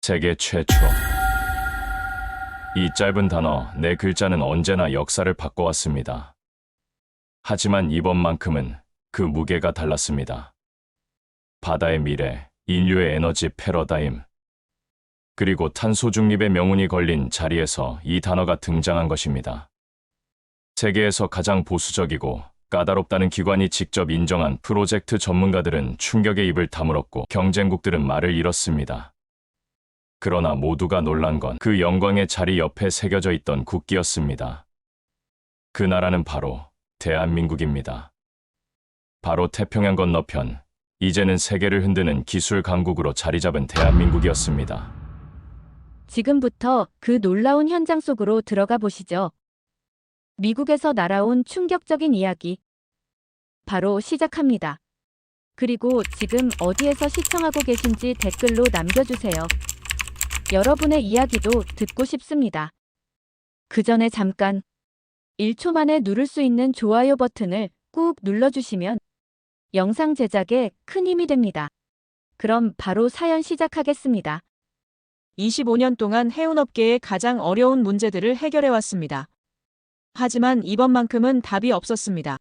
세계 최초. 이 짧은 단어, 네 글자는 언제나 역사를 바꿔왔습니다. 하지만 이번만큼은 그 무게가 달랐습니다. 바다의 미래, 인류의 에너지 패러다임, 그리고 탄소 중립의 명운이 걸린 자리에서 이 단어가 등장한 것입니다. 세계에서 가장 보수적이고 까다롭다는 기관이 직접 인정한 프로젝트 전문가들은 충격의 입을 다물었고 경쟁국들은 말을 잃었습니다. 그러나 모두가 놀란 건 그 영광의 자리 옆에 새겨져 있던 국기였습니다. 그 나라는 바로 대한민국입니다. 바로 태평양 건너편, 이제는 세계를 흔드는 기술 강국으로 자리 잡은 대한민국이었습니다. 지금부터 그 놀라운 현장 속으로 들어가 보시죠. 미국에서 날아온 충격적인 이야기. 바로 시작합니다. 그리고 지금 어디에서 시청하고 계신지 댓글로 남겨주세요. 여러분의 이야기도 듣고 싶습니다. 그 전에 잠깐 1초 만에 누를 수 있는 좋아요 버튼을 꾹 눌러주시면 영상 제작에 큰 힘이 됩니다. 그럼 바로 사연 시작하겠습니다. 25년 동안 해운업계의 가장 어려운 문제들을 해결해왔습니다. 하지만 이번만큼은 답이 없었습니다.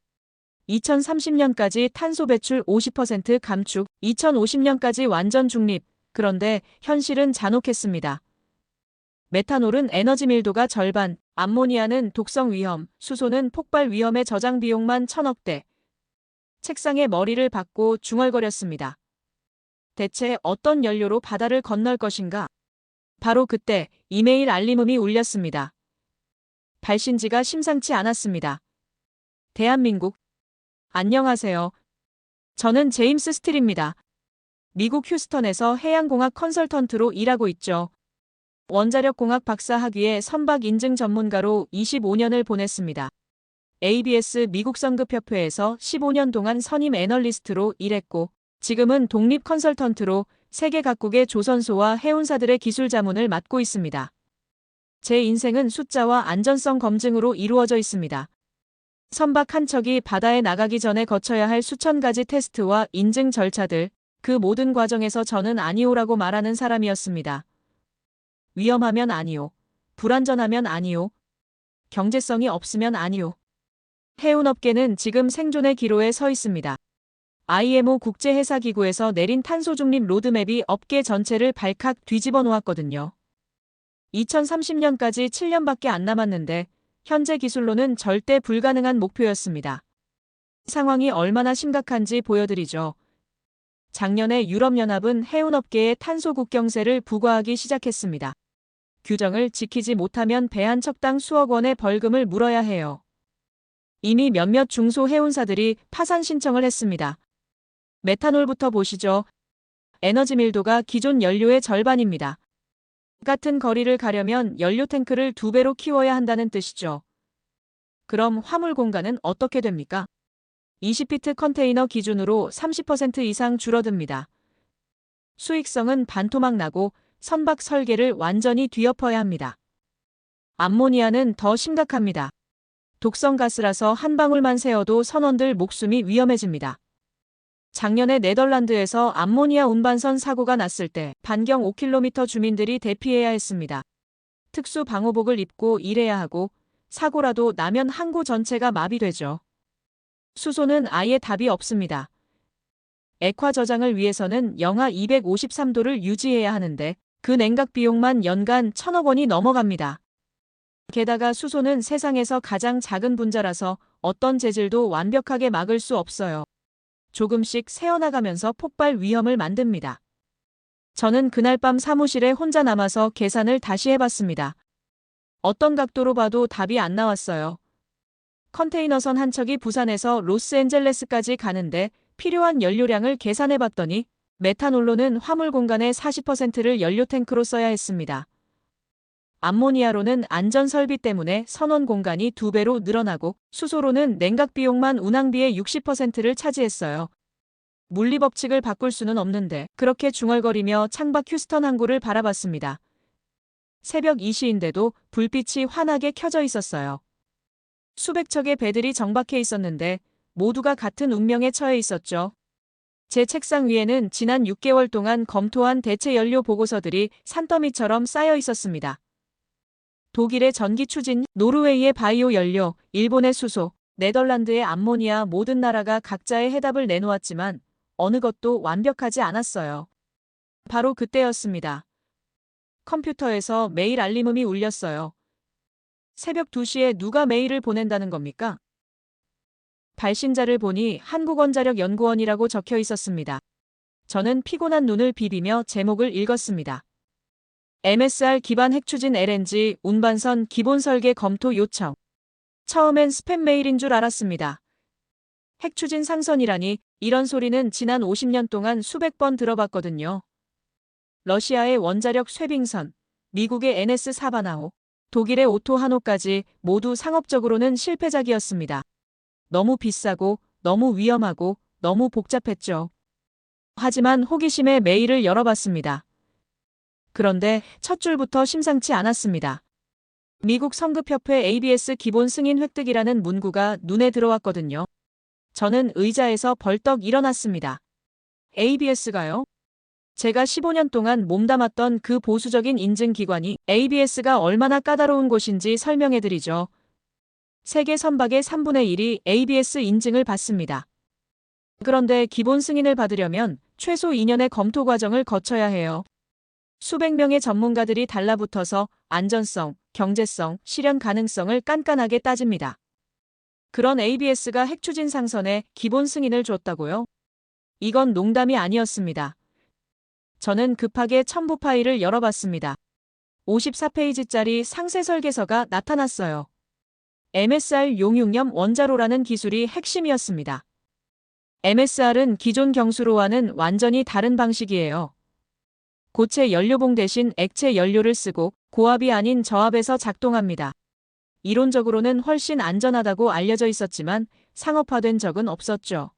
2030년까지 탄소 배출 50% 감축, 2050년까지 완전 중립. 그런데 현실은 잔혹했습니다. 메탄올은 에너지 밀도가 절반, 암모니아는 독성 위험, 수소는 폭발 위험의 저장 비용만 1,000억대. 책상에 머리를 박고 중얼거렸습니다. 대체 어떤 연료로 바다를 건널 것인가? 바로 그때 이메일 알림음이 울렸습니다. 발신지가 심상치 않았습니다. 대한민국. 안녕하세요. 저는 제임스 스틸입니다. 미국 휴스턴에서 해양공학 컨설턴트로 일하고 있죠. 원자력공학 박사 학위에 선박 인증 전문가로 25년을 보냈습니다. ABS 미국 성급협회에서 15년 동안 선임 애널리스트로 일했고 지금은 독립 컨설턴트로 세계 각국의 조선소와 해운사들의 기술 자문을 맡고 있습니다. 제 인생은 숫자와 안전성 검증으로 이루어져 있습니다. 선박 한 척이 바다에 나가기 전에 거쳐야 할 수천 가지 테스트와 인증 절차들, 그 모든 과정에서 저는 아니오라고 말하는 사람이었습니다. 위험하면 아니오. 불안전하면 아니오. 경제성이 없으면 아니오. 해운업계는 지금 생존의 기로에 서 있습니다. IMO 국제회사기구에서 내린 탄소 중립 로드맵이 업계 전체를 발칵 뒤집어 놓았거든요. 2030년까지 7년밖에 안 남았는데 현재 기술로는 절대 불가능한 목표였습니다. 상황이 얼마나 심각한지 보여드리죠. 작년에 유럽연합은 해운업계에 탄소 국경세를 부과하기 시작했습니다. 규정을 지키지 못하면 배 한 척당 수억 원의 벌금을 물어야 해요. 이미 몇몇 중소해운사들이 파산 신청을 했습니다. 메탄올부터 보시죠. 에너지 밀도가 기존 연료의 절반입니다. 같은 거리를 가려면 연료 탱크를 2배로 키워야 한다는 뜻이죠. 그럼 화물 공간은 어떻게 됩니까? 20피트 컨테이너 기준으로 30% 이상 줄어듭니다. 수익성은 반토막 나고 선박 설계를 완전히 뒤엎어야 합니다. 암모니아는 더 심각합니다. 독성가스라서 한 방울만 새어도 선원들 목숨이 위험해집니다. 작년에 네덜란드에서 암모니아 운반선 사고가 났을 때 반경 5km 주민들이 대피해야 했습니다. 특수 방호복을 입고 일해야 하고 사고라도 나면 항구 전체가 마비되죠. 수소는 아예 답이 없습니다. 액화 저장을 위해서는 영하 253도를 유지해야 하는데 그 냉각 비용만 연간 1,000억 원이 넘어갑니다. 게다가 수소는 세상에서 가장 작은 분자라서 어떤 재질도 완벽하게 막을 수 없어요. 조금씩 새어나가면서 폭발 위험을 만듭니다. 저는 그날 밤 사무실에 혼자 남아서 계산을 다시 해봤습니다. 어떤 각도로 봐도 답이 안 나왔어요. 컨테이너선 한 척이 부산에서 로스앤젤레스까지 가는데 필요한 연료량을 계산해봤더니 메탄올로는 화물 공간의 40%를 연료 탱크로 써야 했습니다. 암모니아로는 안전 설비 때문에 선원 공간이 2배로 늘어나고 수소로는 냉각 비용만 운항비의 60%를 차지했어요. 물리 법칙을 바꿀 수는 없는데 그렇게 중얼거리며 창밖 휴스턴 항구를 바라봤습니다. 새벽 2시인데도 불빛이 환하게 켜져 있었어요. 수백 척의 배들이 정박해 있었는데 모두가 같은 운명에 처해 있었죠. 제 책상 위에는 지난 6개월 동안 검토한 대체 연료 보고서들이 산더미처럼 쌓여 있었습니다. 독일의 전기 추진, 노르웨이의 바이오 연료, 일본의 수소, 네덜란드의 암모니아 모든 나라가 각자의 해답을 내놓았지만 어느 것도 완벽하지 않았어요. 바로 그때였습니다. 컴퓨터에서 메일 알림음이 울렸어요. 새벽 2시에 누가 메일을 보낸다는 겁니까? 발신자를 보니 한국원자력연구원이라고 적혀 있었습니다. 저는 피곤한 눈을 비비며 제목을 읽었습니다. MSR 기반 핵추진 LNG 운반선 기본 설계 검토 요청. 처음엔 스팸 메일인 줄 알았습니다. 핵추진 상선이라니 이런 소리는 지난 50년 동안 수백 번 들어봤거든요. 러시아의 원자력 쇠빙선, 미국의 NS 사바나호, 독일의 오토 하노까지 모두 상업적으로는 실패작이었습니다. 너무 비싸고 너무 위험하고 너무 복잡했죠. 하지만 호기심에 메일을 열어봤습니다. 그런데 첫 줄부터 심상치 않았습니다. 미국 성급협회 ABS 기본 승인 획득이라는 문구가 눈에 들어왔거든요. 저는 의자에서 벌떡 일어났습니다. ABS가요? 제가 15년 동안 몸담았던 그 보수적인 인증기관이 ABS가 얼마나 까다로운 곳인지 설명해드리죠. 세계 선박의 3분의 1이 ABS 인증을 받습니다. 그런데 기본 승인을 받으려면 최소 2년의 검토 과정을 거쳐야 해요. 수백 명의 전문가들이 달라붙어서 안전성, 경제성, 실현 가능성을 깐깐하게 따집니다. 그런 ABS가 핵추진 상선에 기본 승인을 줬다고요? 이건 농담이 아니었습니다. 저는 급하게 첨부 파일을 열어봤습니다. 54페이지짜리 상세 설계서가 나타났어요. MSR 용융염 원자로라는 기술이 핵심이었습니다. MSR은 기존 경수로와는 완전히 다른 방식이에요. 고체 연료봉 대신 액체 연료를 쓰고 고압이 아닌 저압에서 작동합니다. 이론적으로는 훨씬 안전하다고 알려져 있었지만 상업화된 적은 없었죠.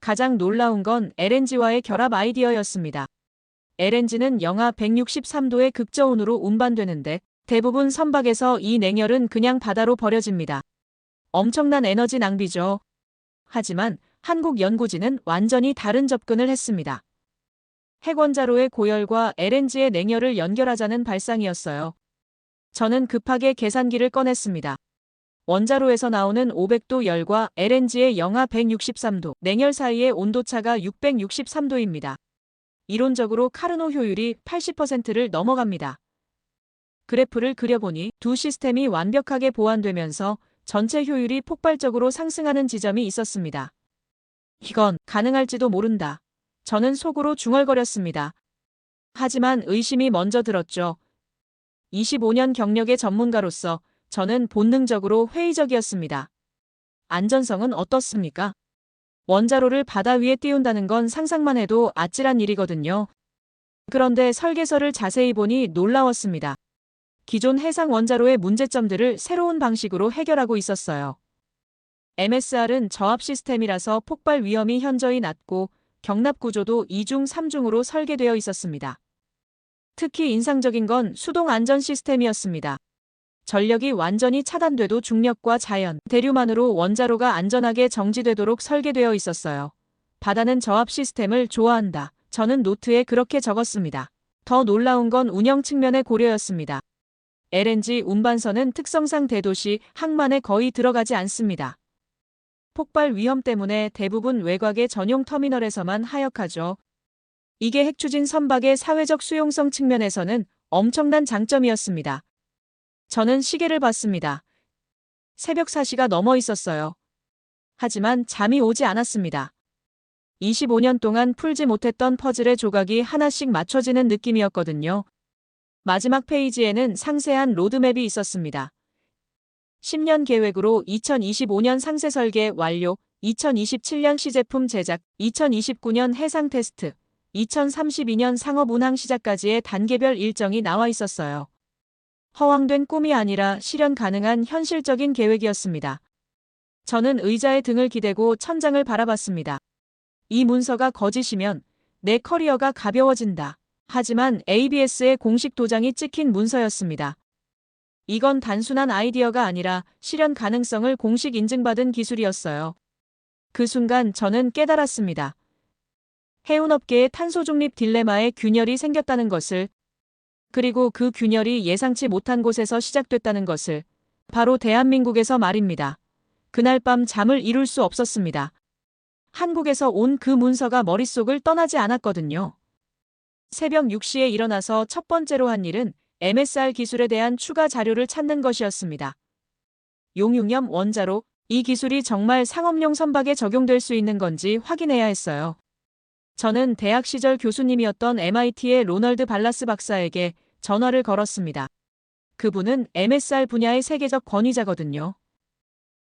가장 놀라운 건 LNG와의 결합 아이디어였습니다. LNG는 영하 163도의 극저온으로 운반되는데 대부분 선박에서 이 냉열은 그냥 바다로 버려집니다. 엄청난 에너지 낭비죠. 하지만 한국 연구진은 완전히 다른 접근을 했습니다. 핵원자로의 고열과 LNG의 냉열을 연결하자는 발상이었어요. 저는 급하게 계산기를 꺼냈습니다. 원자로에서 나오는 500도 열과 LNG의 영하 163도 냉열 사이의 온도차가 663도입니다. 이론적으로 카르노 효율이 80%를 넘어갑니다. 그래프를 그려보니 두 시스템이 완벽하게 보완되면서 전체 효율이 폭발적으로 상승하는 지점이 있었습니다. 이건 가능할지도 모른다. 저는 속으로 중얼거렸습니다. 하지만 의심이 먼저 들었죠. 25년 경력의 전문가로서 저는 본능적으로 회의적이었습니다. 안전성은 어떻습니까? 원자로를 바다 위에 띄운다는 건 상상만 해도 아찔한 일이거든요. 그런데 설계서를 자세히 보니 놀라웠습니다. 기존 해상 원자로의 문제점들을 새로운 방식으로 해결하고 있었어요. MSR은 저압 시스템이라서 폭발 위험이 현저히 낮고 경납 구조도 2중 3중으로 설계되어 있었습니다. 특히 인상적인 건 수동 안전 시스템이었습니다. 전력이 완전히 차단돼도 중력과 자연, 대류만으로 원자로가 안전하게 정지되도록 설계되어 있었어요. 바다는 저압 시스템을 좋아한다. 저는 노트에 그렇게 적었습니다. 더 놀라운 건 운영 측면의 고려였습니다. LNG 운반선은 특성상 대도시, 항만에 거의 들어가지 않습니다. 폭발 위험 때문에 대부분 외곽의 전용 터미널에서만 하역하죠. 이게 핵추진 선박의 사회적 수용성 측면에서는 엄청난 장점이었습니다. 저는 시계를 봤습니다. 새벽 4시가 넘어 있었어요. 하지만 잠이 오지 않았습니다. 25년 동안 풀지 못했던 퍼즐의 조각이 하나씩 맞춰지는 느낌이었거든요. 마지막 페이지에는 상세한 로드맵이 있었습니다. 10년 계획으로 2025년 상세 설계 완료, 2027년 시제품 제작, 2029년 해상 테스트, 2032년 상업 운항 시작까지의 단계별 일정이 나와 있었어요. 허황된 꿈이 아니라 실현 가능한 현실적인 계획이었습니다. 저는 의자에 등을 기대고 천장을 바라봤습니다. 이 문서가 거짓이면 내 커리어가 가벼워진다. 하지만 ABS의 공식 도장이 찍힌 문서였습니다. 이건 단순한 아이디어가 아니라 실현 가능성을 공식 인증받은 기술이었어요. 그 순간 저는 깨달았습니다. 해운업계의 탄소 중립 딜레마에 균열이 생겼다는 것을, 그리고 그 균열이 예상치 못한 곳에서 시작됐다는 것을, 바로 대한민국에서 말입니다. 그날 밤 잠을 이룰 수 없었습니다. 한국에서 온 그 문서가 머릿속을 떠나지 않았거든요. 새벽 6시에 일어나서 첫 번째로 한 일은 MSR 기술에 대한 추가 자료를 찾는 것이었습니다. 용융염 원자로 이 기술이 정말 상업용 선박에 적용될 수 있는 건지 확인해야 했어요. 저는 대학 시절 교수님이었던 MIT의 로널드 발라스 박사에게 전화를 걸었습니다. 그분은 MSR 분야의 세계적 권위자거든요.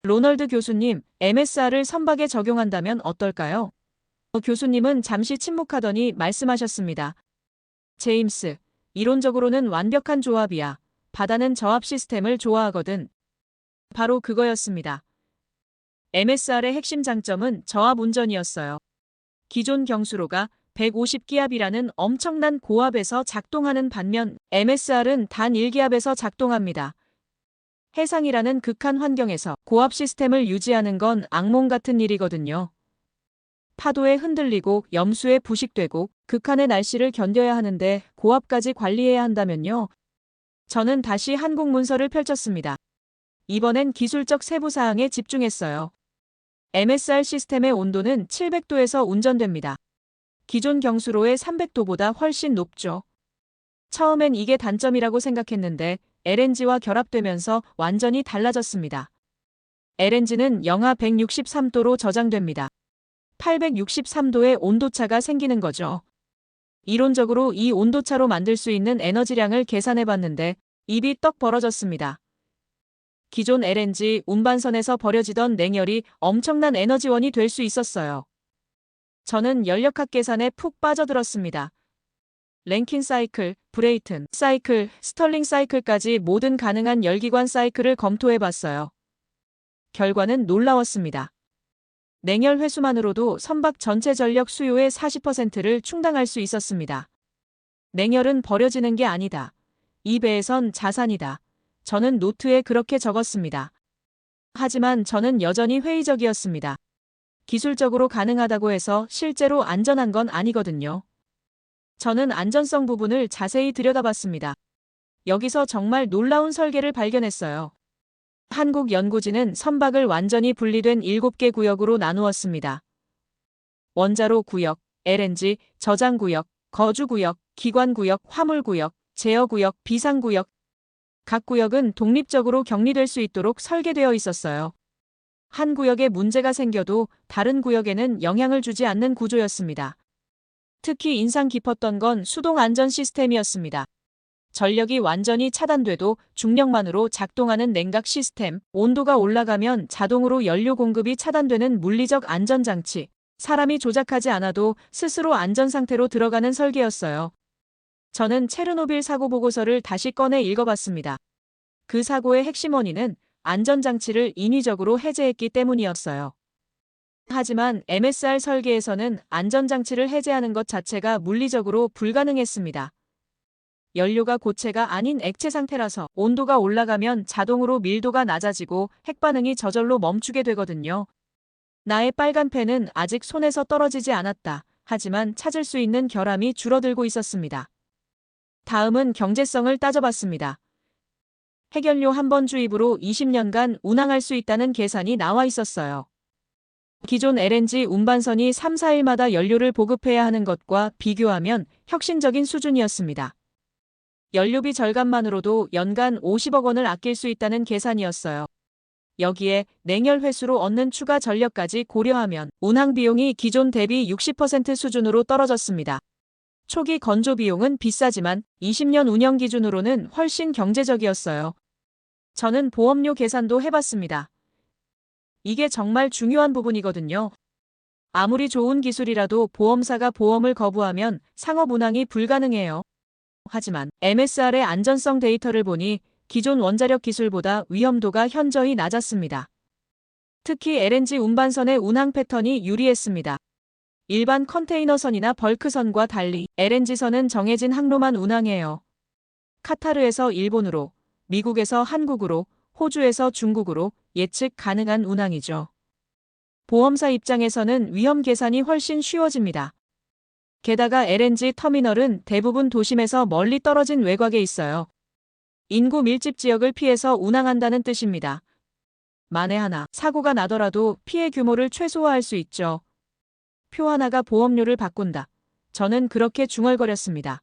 로널드 교수님, MSR을 선박에 적용한다면 어떨까요? 교수님은 잠시 침묵하더니 말씀하셨습니다. 제임스, 이론적으로는 완벽한 조합이야. 바다는 저압 시스템을 좋아하거든. 바로 그거였습니다. MSR의 핵심 장점은 저압 운전이었어요. 기존 경수로가 150기압이라는 엄청난 고압에서 작동하는 반면 MSR은 단 1기압에서 작동합니다. 해상이라는 극한 환경에서 고압 시스템을 유지하는 건 악몽 같은 일이거든요. 파도에 흔들리고 염수에 부식되고 극한의 날씨를 견뎌야 하는데 고압까지 관리해야 한다면요. 저는 다시 한국 문서를 펼쳤습니다. 이번엔 기술적 세부 사항에 집중했어요. MSR 시스템의 온도는 700도에서 운전됩니다. 기존 경수로의 300도보다 훨씬 높죠. 처음엔 이게 단점이라고 생각했는데 LNG와 결합되면서 완전히 달라졌습니다. LNG는 영하 163도로 저장됩니다. 863도의 온도차가 생기는 거죠. 이론적으로 이 온도차로 만들 수 있는 에너지량을 계산해 봤는데 입이 떡 벌어졌습니다. 기존 LNG 운반선에서 버려지던 냉열이 엄청난 에너지원이 될 수 있었어요. 저는 연력학 계산에 푹 빠져들었습니다. 랭킨 사이클, 브레이튼 사이클, 스털링 사이클까지 모든 가능한 열기관 사이클을 검토해 봤어요. 결과는 놀라웠습니다. 냉열 회수만으로도 선박 전체 전력 수요의 40%를 충당할 수 있었습니다. 냉열은 버려지는 게 아니다. 이 배에선 자산이다. 저는 노트에 그렇게 적었습니다. 하지만 저는 여전히 회의적이었습니다. 기술적으로 가능하다고 해서 실제로 안전한 건 아니거든요. 저는 안전성 부분을 자세히 들여다봤습니다. 여기서 정말 놀라운 설계를 발견했어요. 한국연구진은 선박을 완전히 분리된 7개 구역으로 나누었습니다. 원자로 구역, LNG, 저장 구역, 거주 구역, 기관 구역, 화물 구역, 제어 구역, 비상 구역. 각 구역은 독립적으로 격리될 수 있도록 설계되어 있었어요. 한 구역에 문제가 생겨도 다른 구역에는 영향을 주지 않는 구조였습니다. 특히 인상 깊었던 건 수동 안전 시스템이었습니다. 전력이 완전히 차단돼도 중력만으로 작동하는 냉각 시스템, 온도가 올라가면 자동으로 연료 공급이 차단되는 물리적 안전장치, 사람이 조작하지 않아도 스스로 안전 상태로 들어가는 설계였어요. 저는 체르노빌 사고 보고서를 다시 꺼내 읽어봤습니다. 그 사고의 핵심 원인은 안전장치를 인위적으로 해제했기 때문이었어요. 하지만 MSR 설계에서는 안전장치를 해제하는 것 자체가 물리적으로 불가능했습니다. 연료가 고체가 아닌 액체 상태라서 온도가 올라가면 자동으로 밀도가 낮아지고 핵반응이 저절로 멈추게 되거든요. 나의 빨간 펜은 아직 손에서 떨어지지 않았다. 하지만 찾을 수 있는 결함이 줄어들고 있었습니다. 다음은 경제성을 따져봤습니다. 핵연료 한 번 주입으로 20년간 운항할 수 있다는 계산이 나와 있었어요. 기존 LNG 운반선이 3, 4일마다 연료를 보급해야 하는 것과 비교하면 혁신적인 수준이었습니다. 연료비 절감만으로도 연간 50억 원을 아낄 수 있다는 계산이었어요. 여기에 냉열 회수로 얻는 추가 전력까지 고려하면 운항 비용이 기존 대비 60% 수준으로 떨어졌습니다. 초기 건조 비용은 비싸지만 20년 운영 기준으로는 훨씬 경제적이었어요. 저는 보험료 계산도 해봤습니다. 이게 정말 중요한 부분이거든요. 아무리 좋은 기술이라도 보험사가 보험을 거부하면 상업 운항이 불가능해요. 하지만 MSR의 안전성 데이터를 보니 기존 원자력 기술보다 위험도가 현저히 낮았습니다. 특히 LNG 운반선의 운항 패턴이 유리했습니다. 일반 컨테이너선이나 벌크선과 달리 LNG선은 정해진 항로만 운항해요. 카타르에서 일본으로, 미국에서 한국으로, 호주에서 중국으로 예측 가능한 운항이죠. 보험사 입장에서는 위험 계산이 훨씬 쉬워집니다. 게다가 LNG 터미널은 대부분 도심에서 멀리 떨어진 외곽에 있어요. 인구 밀집 지역을 피해서 운항한다는 뜻입니다. 만에 하나 사고가 나더라도 피해 규모를 최소화할 수 있죠. 표 하나가 보험료를 바꾼다. 저는 그렇게 중얼거렸습니다.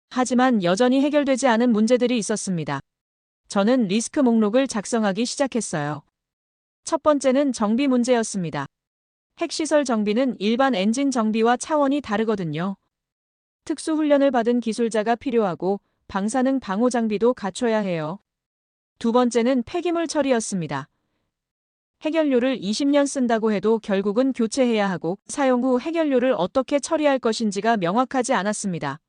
하지만 여전히 해결되지 않은 문제들이 있었습니다. 저는 리스크 목록을 작성하기 시작했어요. 첫 번째는 정비 문제였습니다. 핵시설 정비는 일반 엔진 정비와 차원이 다르거든요. 특수 훈련을 받은 기술자가 필요하고 방사능 방호 장비도 갖춰야 해요. 두 번째는 폐기물 처리였습니다. 해결료를 20년 쓴다고 해도 결국은 교체해야 하고 사용 후 해결료를 어떻게 처리할 것인지가 명확하지 않았습니다.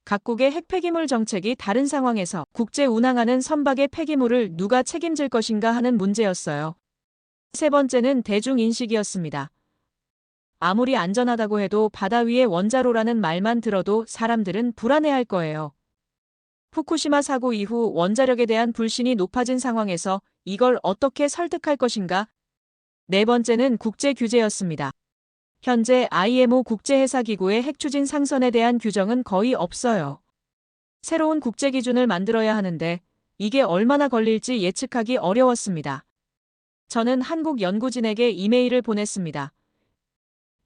각국의 핵폐기물 정책이 다른 상황에서 국제 운항하는 선박의 폐기물을 누가 책임질 것인가 하는 문제였어요. 세 번째는 대중인식이었습니다. 아무리 안전하다고 해도 바다 위의 원자로라는 말만 들어도 사람들은 불안해할 거예요. 후쿠시마 사고 이후 원자력에 대한 불신이 높아진 상황에서 이걸 어떻게 설득할 것인가? 네 번째는 국제 규제였습니다. 현재 IMO 국제해사기구의 핵추진 상선에 대한 규정은 거의 없어요. 새로운 국제 기준을 만들어야 하는데 이게 얼마나 걸릴지 예측하기 어려웠습니다. 저는 한국 연구진에게 이메일을 보냈습니다.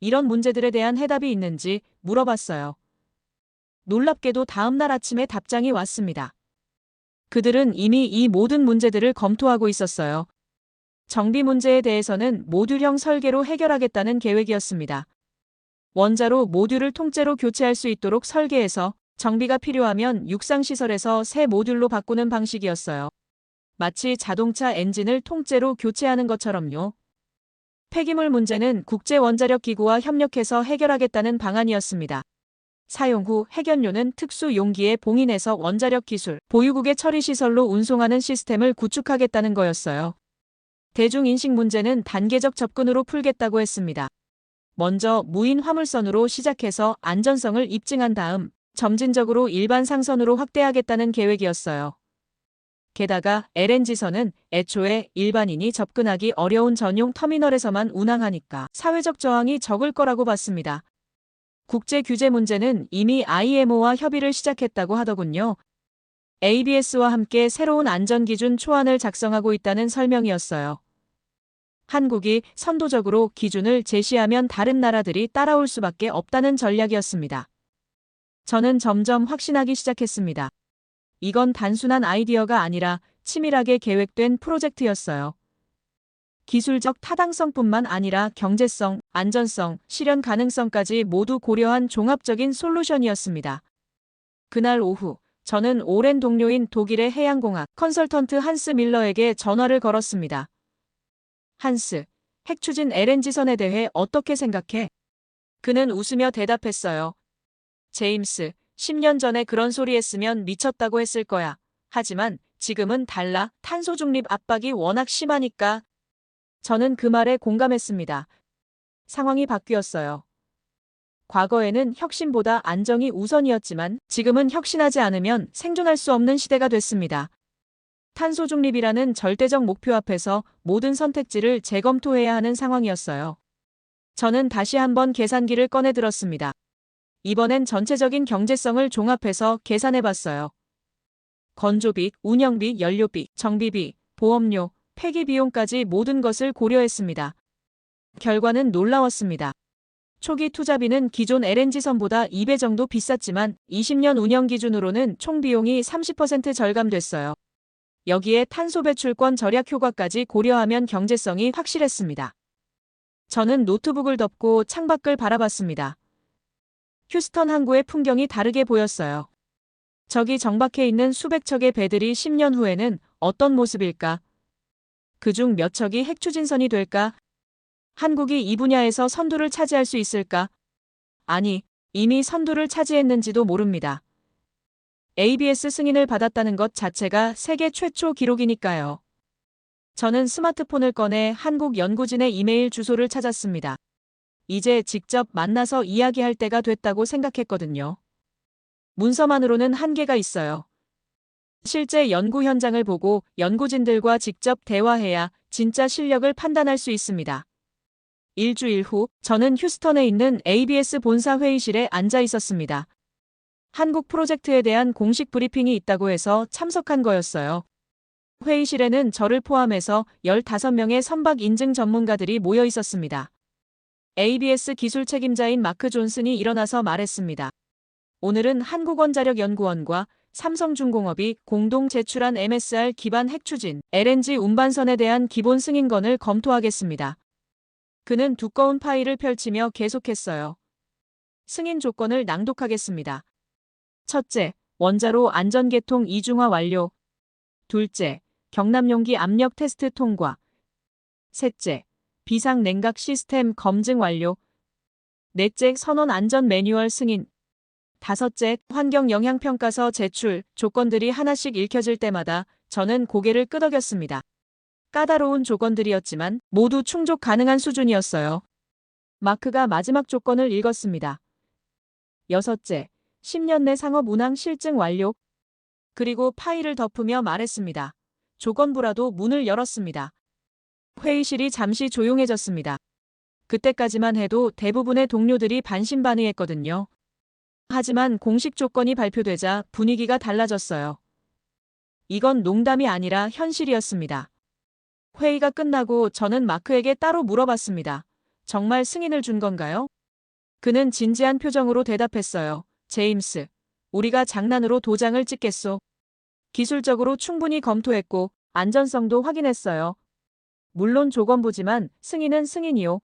이런 문제들에 대한 해답이 있는지 물어봤어요. 놀랍게도 다음 날 아침에 답장이 왔습니다. 그들은 이미 이 모든 문제들을 검토하고 있었어요. 정비 문제에 대해서는 모듈형 설계로 해결하겠다는 계획이었습니다. 원자로 모듈을 통째로 교체할 수 있도록 설계해서 정비가 필요하면 육상시설에서 새 모듈로 바꾸는 방식이었어요. 마치 자동차 엔진을 통째로 교체하는 것처럼요. 폐기물 문제는 국제원자력기구와 협력해서 해결하겠다는 방안이었습니다. 사용 후 핵연료는 특수 용기에 봉인해서 원자력 기술 보유국의 처리시설로 운송하는 시스템을 구축하겠다는 거였어요. 대중인식 문제는 단계적 접근으로 풀겠다고 했습니다. 먼저 무인 화물선으로 시작해서 안전성을 입증한 다음 점진적으로 일반 상선으로 확대하겠다는 계획이었어요. 게다가 LNG선은 애초에 일반인이 접근하기 어려운 전용 터미널에서만 운항하니까 사회적 저항이 적을 거라고 봤습니다. 국제 규제 문제는 이미 IMO와 협의를 시작했다고 하더군요. ABS와 함께 새로운 안전기준 초안을 작성하고 있다는 설명이었어요. 한국이 선도적으로 기준을 제시하면 다른 나라들이 따라올 수밖에 없다는 전략이었습니다. 저는 점점 확신하기 시작했습니다. 이건 단순한 아이디어가 아니라 치밀하게 계획된 프로젝트였어요. 기술적 타당성뿐만 아니라 경제성, 안전성, 실현 가능성까지 모두 고려한 종합적인 솔루션이었습니다. 그날 오후, 저는 오랜 동료인 독일의 해양공학 컨설턴트 한스 밀러에게 전화를 걸었습니다. 한스, 핵추진 LNG선에 대해 어떻게 생각해? 그는 웃으며 대답했어요. 제임스, 10년 전에 그런 소리 했으면 미쳤다고 했을 거야. 하지만 지금은 달라. 탄소 중립 압박이 워낙 심하니까. 저는 그 말에 공감했습니다. 상황이 바뀌었어요. 과거에는 혁신보다 안정이 우선이었지만 지금은 혁신하지 않으면 생존할 수 없는 시대가 됐습니다. 탄소 중립이라는 절대적 목표 앞에서 모든 선택지를 재검토해야 하는 상황이었어요. 저는 다시 한번 계산기를 꺼내 들었습니다. 이번엔 전체적인 경제성을 종합해서 계산해봤어요. 건조비, 운영비, 연료비, 정비비, 보험료, 폐기 비용까지 모든 것을 고려했습니다. 결과는 놀라웠습니다. 초기 투자비는 기존 LNG선보다 2배 정도 비쌌지만 20년 운영 기준으로는 총 비용이 30% 절감됐어요. 여기에 탄소 배출권 절약 효과까지 고려하면 경제성이 확실했습니다. 저는 노트북을 덮고 창밖을 바라봤습니다. 휴스턴 항구의 풍경이 다르게 보였어요. 저기 정박해 있는 수백 척의 배들이 10년 후에는 어떤 모습일까? 그중 몇 척이 핵추진선이 될까? 한국이 이 분야에서 선두를 차지할 수 있을까? 아니, 이미 선두를 차지했는지도 모릅니다. ABS 승인을 받았다는 것 자체가 세계 최초 기록이니까요. 저는 스마트폰을 꺼내 한국 연구진의 이메일 주소를 찾았습니다. 이제 직접 만나서 이야기할 때가 됐다고 생각했거든요. 문서만으로는 한계가 있어요. 실제 연구 현장을 보고 연구진들과 직접 대화해야 진짜 실력을 판단할 수 있습니다. 일주일 후 저는 휴스턴에 있는 ABS 본사 회의실에 앉아 있었습니다. 한국 프로젝트에 대한 공식 브리핑이 있다고 해서 참석한 거였어요. 회의실에는 저를 포함해서 15명의 선박 인증 전문가들이 모여 있었습니다. ABS 기술 책임자인 마크 존슨이 일어나서 말했습니다. 오늘은 한국원자력연구원과 삼성중공업이 공동 제출한 MSR 기반 핵추진 LNG 운반선에 대한 기본 승인건을 검토하겠습니다. 그는 두꺼운 파일을 펼치며 계속했어요. 승인 조건을 낭독하겠습니다. 첫째, 원자로 안전개통 이중화 완료. 둘째, 경납용기 압력 테스트 통과. 셋째, 비상 냉각 시스템 검증 완료. 넷째, 선원 안전 매뉴얼 승인. 다섯째, 환경 영향평가서 제출. 조건들이 하나씩 읽혀질 때마다 저는 고개를 끄덕였습니다. 까다로운 조건들이었지만 모두 충족 가능한 수준이었어요. 마크가 마지막 조건을 읽었습니다. 여섯째, 10년 내 상업 운항 실증 완료. 그리고 파일을 덮으며 말했습니다. 조건부라도 문을 열었습니다. 회의실이 잠시 조용해졌습니다. 그때까지만 해도 대부분의 동료들이 반신반의했거든요. 하지만 공식 조건이 발표되자 분위기가 달라졌어요. 이건 농담이 아니라 현실이었습니다. 회의가 끝나고 저는 마크에게 따로 물어봤습니다. 정말 승인을 준 건가요? 그는 진지한 표정으로 대답했어요. 제임스, 우리가 장난으로 도장을 찍겠소. 기술적으로 충분히 검토했고 안전성도 확인했어요. 물론 조건부지만 승인은 승인이요.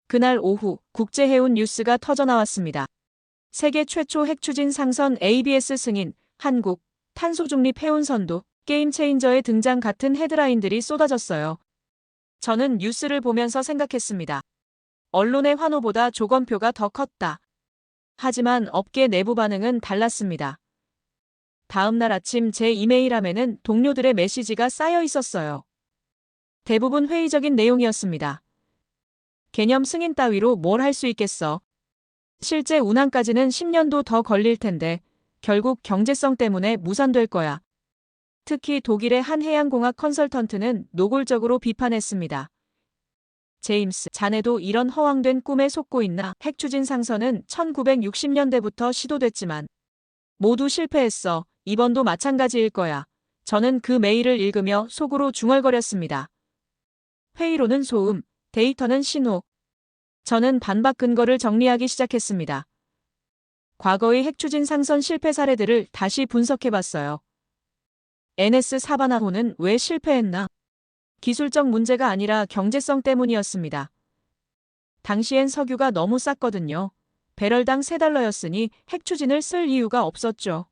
그날 오후 국제해운 뉴스가 터져나왔습니다. 세계 최초 핵추진 상선 ABS 승인, 한국, 탄소중립 해운선도, 게임 체인저의 등장 같은 헤드라인들이 쏟아졌어요. 저는 뉴스를 보면서 생각했습니다. 언론의 환호보다 조건표가 더 컸다. 하지만 업계 내부 반응은 달랐습니다. 다음 날 아침 제 이메일함에는 동료들의 메시지가 쌓여 있었어요. 대부분 회의적인 내용이었습니다. 개념 승인 따위로 뭘 할 수 있겠어. 실제 운항까지는 10년도 더 걸릴 텐데 결국 경제성 때문에 무산될 거야. 특히 독일의 한 해양공학 컨설턴트는 노골적으로 비판했습니다. 제임스, 자네도 이런 허황된 꿈에 속고 있나? 핵추진 상선은 1960년대부터 시도됐지만 모두 실패했어. 이번도 마찬가지일 거야. 저는 그 메일을 읽으며 속으로 중얼거렸습니다. 회의로는 소음, 데이터는 신호. 저는 반박 근거를 정리하기 시작했습니다. 과거의 핵추진 상선 실패 사례들을 다시 분석해봤어요. NS 사바나호는 왜 실패했나? 기술적 문제가 아니라 경제성 때문이었습니다. 당시엔 석유가 너무 쌌거든요. 배럴당 $3였으니 핵추진을 쓸 이유가 없었죠.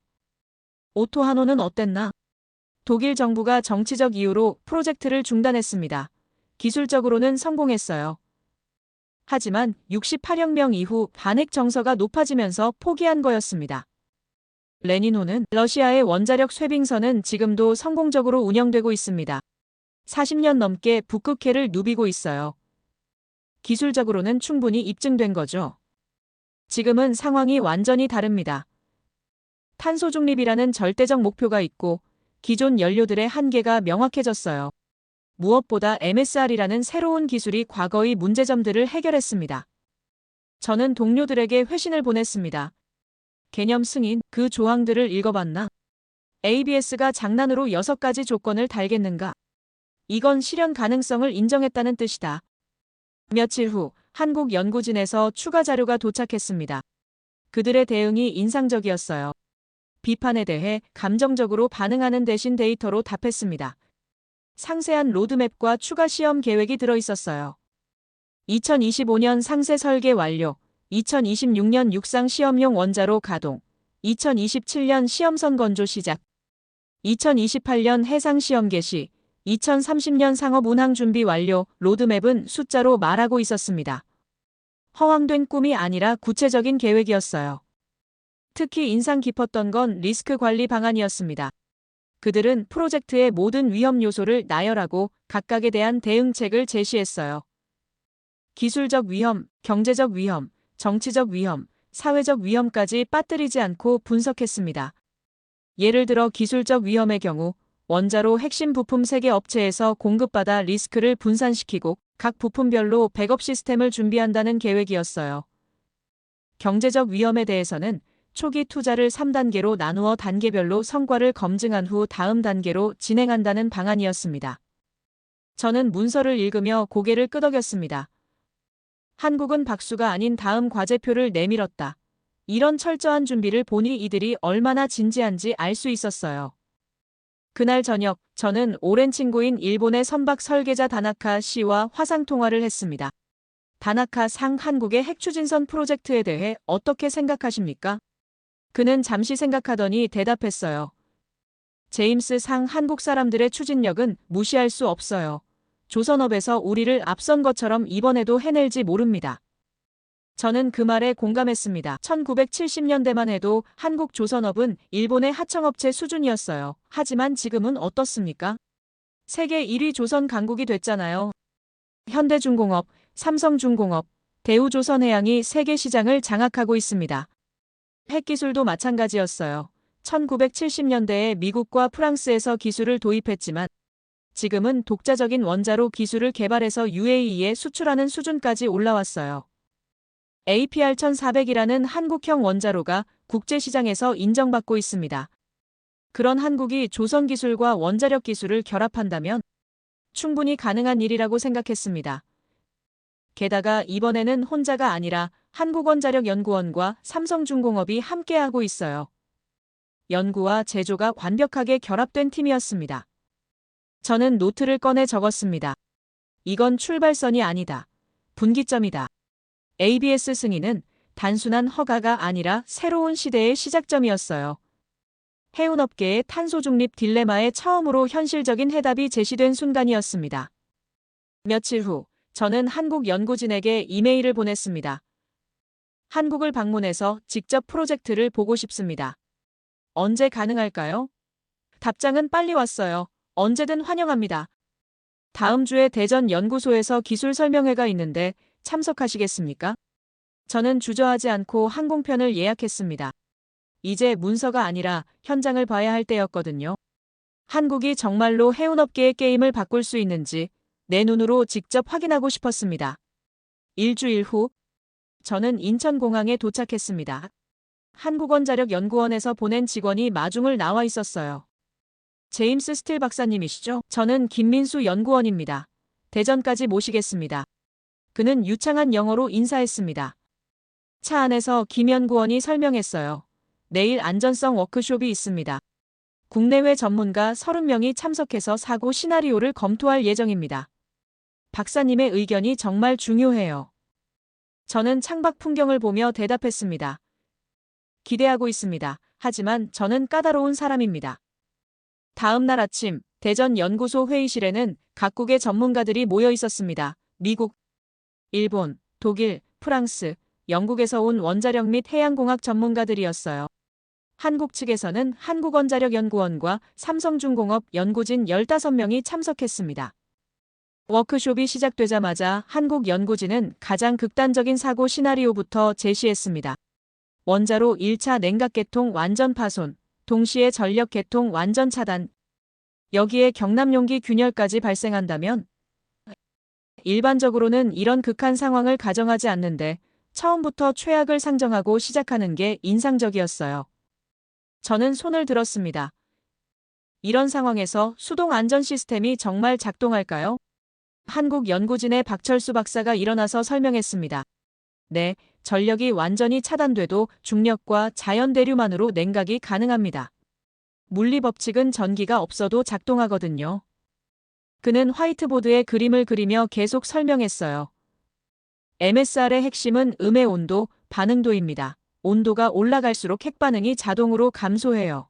오토하노는 어땠나? 독일 정부가 정치적 이유로 프로젝트를 중단했습니다. 기술적으로는 성공했어요. 하지만 68혁명 이후 반핵 정서가 높아지면서 포기한 거였습니다. 레닌호는 러시아의 원자력 쇄빙선은 지금도 성공적으로 운영되고 있습니다. 40년 넘게 북극해를 누비고 있어요. 기술적으로는 충분히 입증된 거죠. 지금은 상황이 완전히 다릅니다. 탄소 중립이라는 절대적 목표가 있고 기존 연료들의 한계가 명확해졌어요. 무엇보다 MSR이라는 새로운 기술이 과거의 문제점들을 해결했습니다. 저는 동료들에게 회신을 보냈습니다. 개념 승인, 그 조항들을 읽어봤나? ABS가 장난으로 6가지 조건을 달겠는가? 이건 실현 가능성을 인정했다는 뜻이다. 며칠 후 한국 연구진에서 추가 자료가 도착했습니다. 그들의 대응이 인상적이었어요. 비판에 대해 감정적으로 반응하는 대신 데이터로 답했습니다. 상세한 로드맵과 추가 시험 계획이 들어있었어요. 2025년 상세 설계 완료, 2026년 육상 시험용 원자로 가동, 2027년 시험선 건조 시작, 2028년 해상 시험 개시, 2030년 상업 운항 준비 완료. 로드맵은 숫자로 말하고 있었습니다. 허황된 꿈이 아니라 구체적인 계획이었어요. 특히 인상 깊었던 건 리스크 관리 방안이었습니다. 그들은 프로젝트의 모든 위험 요소를 나열하고 각각에 대한 대응책을 제시했어요. 기술적 위험, 경제적 위험, 정치적 위험, 사회적 위험까지 빠뜨리지 않고 분석했습니다. 예를 들어 기술적 위험의 경우 원자로 핵심 부품 세계 업체에서 공급받아 리스크를 분산시키고 각 부품별로 백업 시스템을 준비한다는 계획이었어요. 경제적 위험에 대해서는 초기 투자를 3단계로 나누어 단계별로 성과를 검증한 후 다음 단계로 진행한다는 방안이었습니다. 저는 문서를 읽으며 고개를 끄덕였습니다. 한국은 박수가 아닌 다음 과제표를 내밀었다. 이런 철저한 준비를 보니 이들이 얼마나 진지한지 알 수 있었어요. 그날 저녁, 저는 오랜 친구인 일본의 선박 설계자 다나카 씨와 화상통화를 했습니다. 다나카 상 한국의 핵추진선 프로젝트에 대해 어떻게 생각하십니까? 그는 잠시 생각하더니 대답했어요. 제임스 상 한국 사람들의 추진력은 무시할 수 없어요. 조선업에서 우리를 앞선 것처럼 이번에도 해낼지 모릅니다. 저는 그 말에 공감했습니다. 1970년대만 해도 한국 조선업은 일본의 하청업체 수준이었어요. 하지만 지금은 어떻습니까? 세계 1위 조선 강국이 됐잖아요. 현대중공업, 삼성중공업, 대우조선해양이 세계 시장을 장악하고 있습니다. 핵기술도 마찬가지였어요. 1970년대에 미국과 프랑스에서 기술을 도입했지만 지금은 독자적인 원자로 기술을 개발해서 UAE에 수출하는 수준까지 올라왔어요. APR-1400이라는 한국형 원자로가 국제시장에서 인정받고 있습니다. 그런 한국이 조선 기술과 원자력 기술을 결합한다면 충분히 가능한 일이라고 생각했습니다. 게다가 이번에는 혼자가 아니라 한국원자력연구원과 삼성중공업이 함께하고 있어요. 연구와 제조가 완벽하게 결합된 팀이었습니다. 저는 노트를 꺼내 적었습니다. 이건 출발선이 아니다. 분기점이다. ABS 승인은 단순한 허가가 아니라 새로운 시대의 시작점이었어요. 해운업계의 탄소 중립 딜레마에 처음으로 현실적인 해답이 제시된 순간이었습니다. 며칠 후, 저는 한국 연구진에게 이메일을 보냈습니다. 한국을 방문해서 직접 프로젝트를 보고 싶습니다. 언제 가능할까요? 답장은 빨리 왔어요. 언제든 환영합니다. 다음 주에 대전 연구소에서 기술 설명회가 있는데 참석하시겠습니까? 저는 주저하지 않고 항공편을 예약했습니다. 이제 문서가 아니라 현장을 봐야 할 때였거든요. 한국이 정말로 해운업계의 게임을 바꿀 수 있는지 내 눈으로 직접 확인하고 싶었습니다. 일주일 후, 저는 인천공항에 도착했습니다. 한국원자력연구원에서 보낸 직원이 마중을 나와 있었어요. 제임스 스틸 박사님이시죠? 저는 김민수 연구원입니다. 대전까지 모시겠습니다. 그는 유창한 영어로 인사했습니다. 차 안에서 김 연구원이 설명했어요. 내일 안전성 워크숍이 있습니다. 국내외 전문가 30명이 참석해서 사고 시나리오를 검토할 예정입니다. 박사님의 의견이 정말 중요해요. 저는 창밖 풍경을 보며 대답했습니다. 기대하고 있습니다. 하지만 저는 까다로운 사람입니다. 다음 날 아침, 대전 연구소 회의실에는 각국의 전문가들이 모여 있었습니다. 미국, 일본, 독일, 프랑스, 영국에서 온 원자력 및 해양공학 전문가들이었어요. 한국 측에서는 한국원자력연구원과 삼성중공업 연구진 15명이 참석했습니다. 워크숍이 시작되자마자 한국연구진은 가장 극단적인 사고 시나리오부터 제시했습니다. 원자로 1차 냉각계통 완전 파손, 동시에 전력 계통 완전 차단. 여기에 경남용기 균열까지 발생한다면 일반적으로는 이런 극한 상황을 가정하지 않는데 처음부터 최악을 상정하고 시작하는 게 인상적이었어요. 저는 손을 들었습니다. 이런 상황에서 수동 안전 시스템이 정말 작동할까요? 한국연구진의 박철수 박사가 일어나서 설명했습니다. 네, 전력이 완전히 차단돼도 중력과 자연 대류만으로 냉각이 가능합니다. 물리 법칙은 전기가 없어도 작동하거든요. 그는 화이트보드에 그림을 그리며 계속 설명했어요. MSR의 핵심은 음의 온도, 반응도입니다. 온도가 올라갈수록 핵반응이 자동으로 감소해요.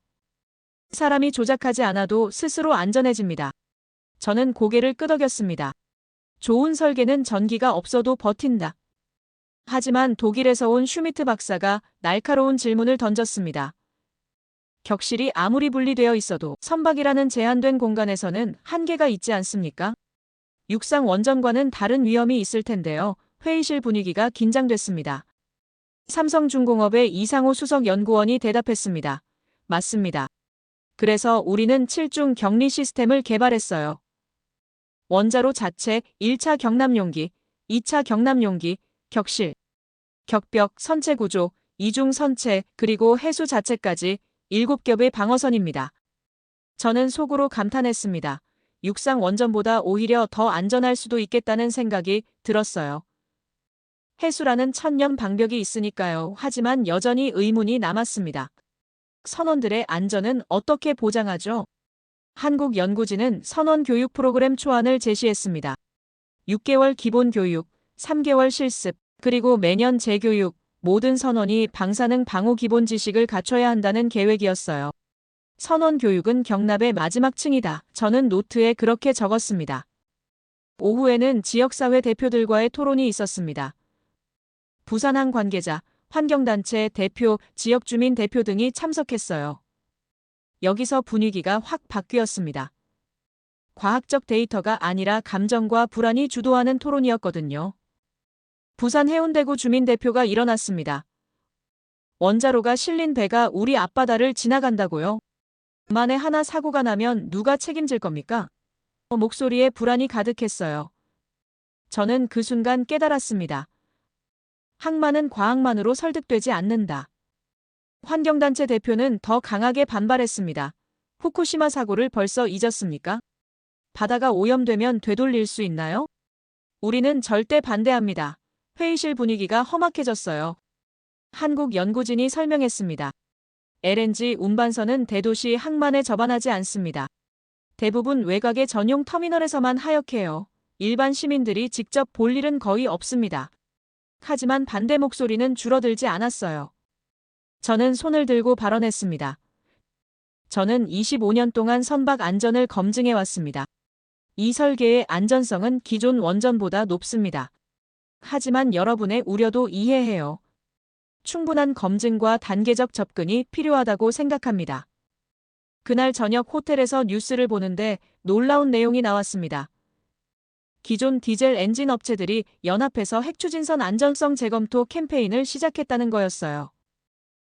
사람이 조작하지 않아도 스스로 안전해집니다. 저는 고개를 끄덕였습니다. 좋은 설계는 전기가 없어도 버틴다. 하지만 독일에서 온 슈미트 박사가 날카로운 질문을 던졌습니다. 격실이 아무리 분리되어 있어도 선박이라는 제한된 공간에서는 한계가 있지 않습니까? 육상 원전과는 다른 위험이 있을 텐데요. 회의실 분위기가 긴장됐습니다. 삼성중공업의 이상호 수석 연구원이 대답했습니다. 맞습니다. 그래서 우리는 7중 격리 시스템을 개발했어요. 원자로 자체, 1차 경납용기, 2차 경납용기, 격실, 격벽, 선체 구조, 이중 선체, 그리고 해수 자체까지 7겹의 방어선입니다. 저는 속으로 감탄했습니다. 육상 원전보다 오히려 더 안전할 수도 있겠다는 생각이 들었어요. 해수라는 천년 방벽이 있으니까요. 하지만 여전히 의문이 남았습니다. 선원들의 안전은 어떻게 보장하죠? 한국연구진은 선원 교육 프로그램 초안을 제시했습니다. 6개월 기본 교육, 3개월 실습, 그리고 매년 재교육, 모든 선원이 방사능 방호 기본 지식을 갖춰야 한다는 계획이었어요. 선원 교육은 경납의 마지막 층이다. 저는 노트에 그렇게 적었습니다. 오후에는 지역사회 대표들과의 토론이 있었습니다. 부산항 관계자, 환경단체 대표, 지역주민 대표 등이 참석했어요. 여기서 분위기가 확 바뀌었습니다. 과학적 데이터가 아니라 감정과 불안이 주도하는 토론이었거든요. 부산 해운대구 주민대표가 일어났습니다. 원자로가 실린 배가 우리 앞바다를 지나간다고요? 만에 하나 사고가 나면 누가 책임질 겁니까? 목소리에 불안이 가득했어요. 저는 그 순간 깨달았습니다. 항만은 과학만으로 설득되지 않는다. 환경단체 대표는 더 강하게 반발했습니다. 후쿠시마 사고를 벌써 잊었습니까? 바다가 오염되면 되돌릴 수 있나요? 우리는 절대 반대합니다. 회의실 분위기가 험악해졌어요. 한국연구진이 설명했습니다. LNG 운반선은 대도시 항만에 접안하지 않습니다. 대부분 외곽의 전용 터미널에서만 하역해요. 일반 시민들이 직접 볼 일은 거의 없습니다. 하지만 반대 목소리는 줄어들지 않았어요. 저는 손을 들고 발언했습니다. 저는 25년 동안 선박 안전을 검증해 왔습니다. 이 설계의 안전성은 기존 원전보다 높습니다. 하지만 여러분의 우려도 이해해요. 충분한 검증과 단계적 접근이 필요하다고 생각합니다. 그날 저녁 호텔에서 뉴스를 보는데 놀라운 내용이 나왔습니다. 기존 디젤 엔진 업체들이 연합해서 핵추진선 안전성 재검토 캠페인을 시작했다는 거였어요.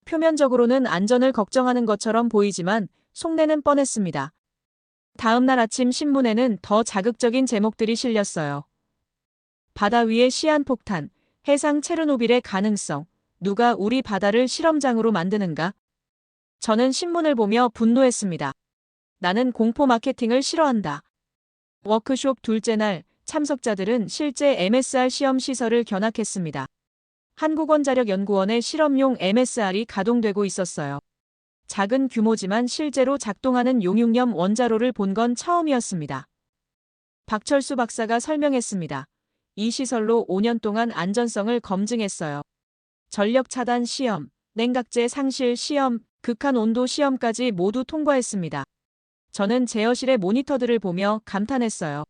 표면적으로는 안전을 걱정하는 것처럼 보이지만 속내는 뻔했습니다. 다음 날 아침 신문에는 더 자극적인 제목들이 실렸어요. 바다 위의 시한폭탄, 해상 체르노빌의 가능성, 누가 우리 바다를 실험장으로 만드는가? 저는 신문을 보며 분노했습니다. 나는 공포 마케팅을 싫어한다. 워크숍 둘째 날, 참석자들은 실제 MSR 시험 시설을 견학했습니다. 한국원자력연구원의 실험용 MSR이 가동되고 있었어요. 작은 규모지만 실제로 작동하는 용융염 원자로를 본 건 처음이었습니다. 박철수 박사가 설명했습니다. 이 시설로 5년 동안 안전성을 검증했어요. 전력 차단 시험, 냉각제 상실 시험, 극한 온도 시험까지 모두 통과했습니다. 저는 제어실의 모니터들을 보며 감탄했어요.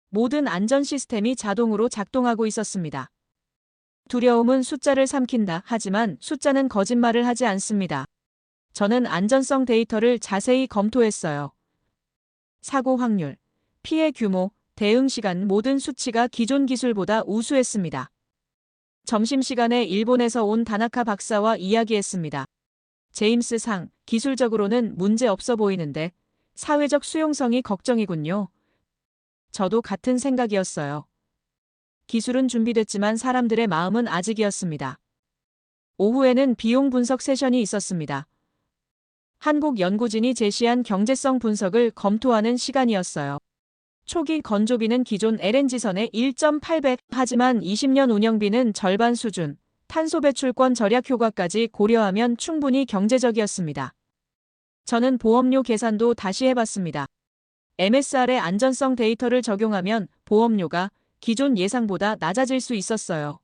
모든 안전 시스템이 자동으로 작동하고 있었습니다. 두려움은 숫자를 삼킨다. 하지만 숫자는 거짓말을 하지 않습니다. 저는 안전성 데이터를 자세히 검토했어요. 사고 확률, 피해 규모, 대응 시간 모든 수치가 기존 기술보다 우수했습니다. 점심시간에 일본에서 온 다나카 박사와 이야기했습니다. 제임스 상, 기술적으로는 문제 없어 보이는데 사회적 수용성이 걱정이군요. 저도 같은 생각이었어요. 기술은 준비됐지만 사람들의 마음은 아직이었습니다. 오후에는 비용 분석 세션이 있었습니다. 한국연구진이 제시한 경제성 분석을 검토하는 시간이었어요. 초기 건조비는 기존 LNG선의 1.8배, 하지만 20년 운영비는 절반 수준, 탄소 배출권 절약 효과까지 고려하면 충분히 경제적이었습니다. 저는 보험료 계산도 다시 해봤습니다. MSR의 안전성 데이터를 적용하면 보험료가 기존 예상보다 낮아질 수 있었어요.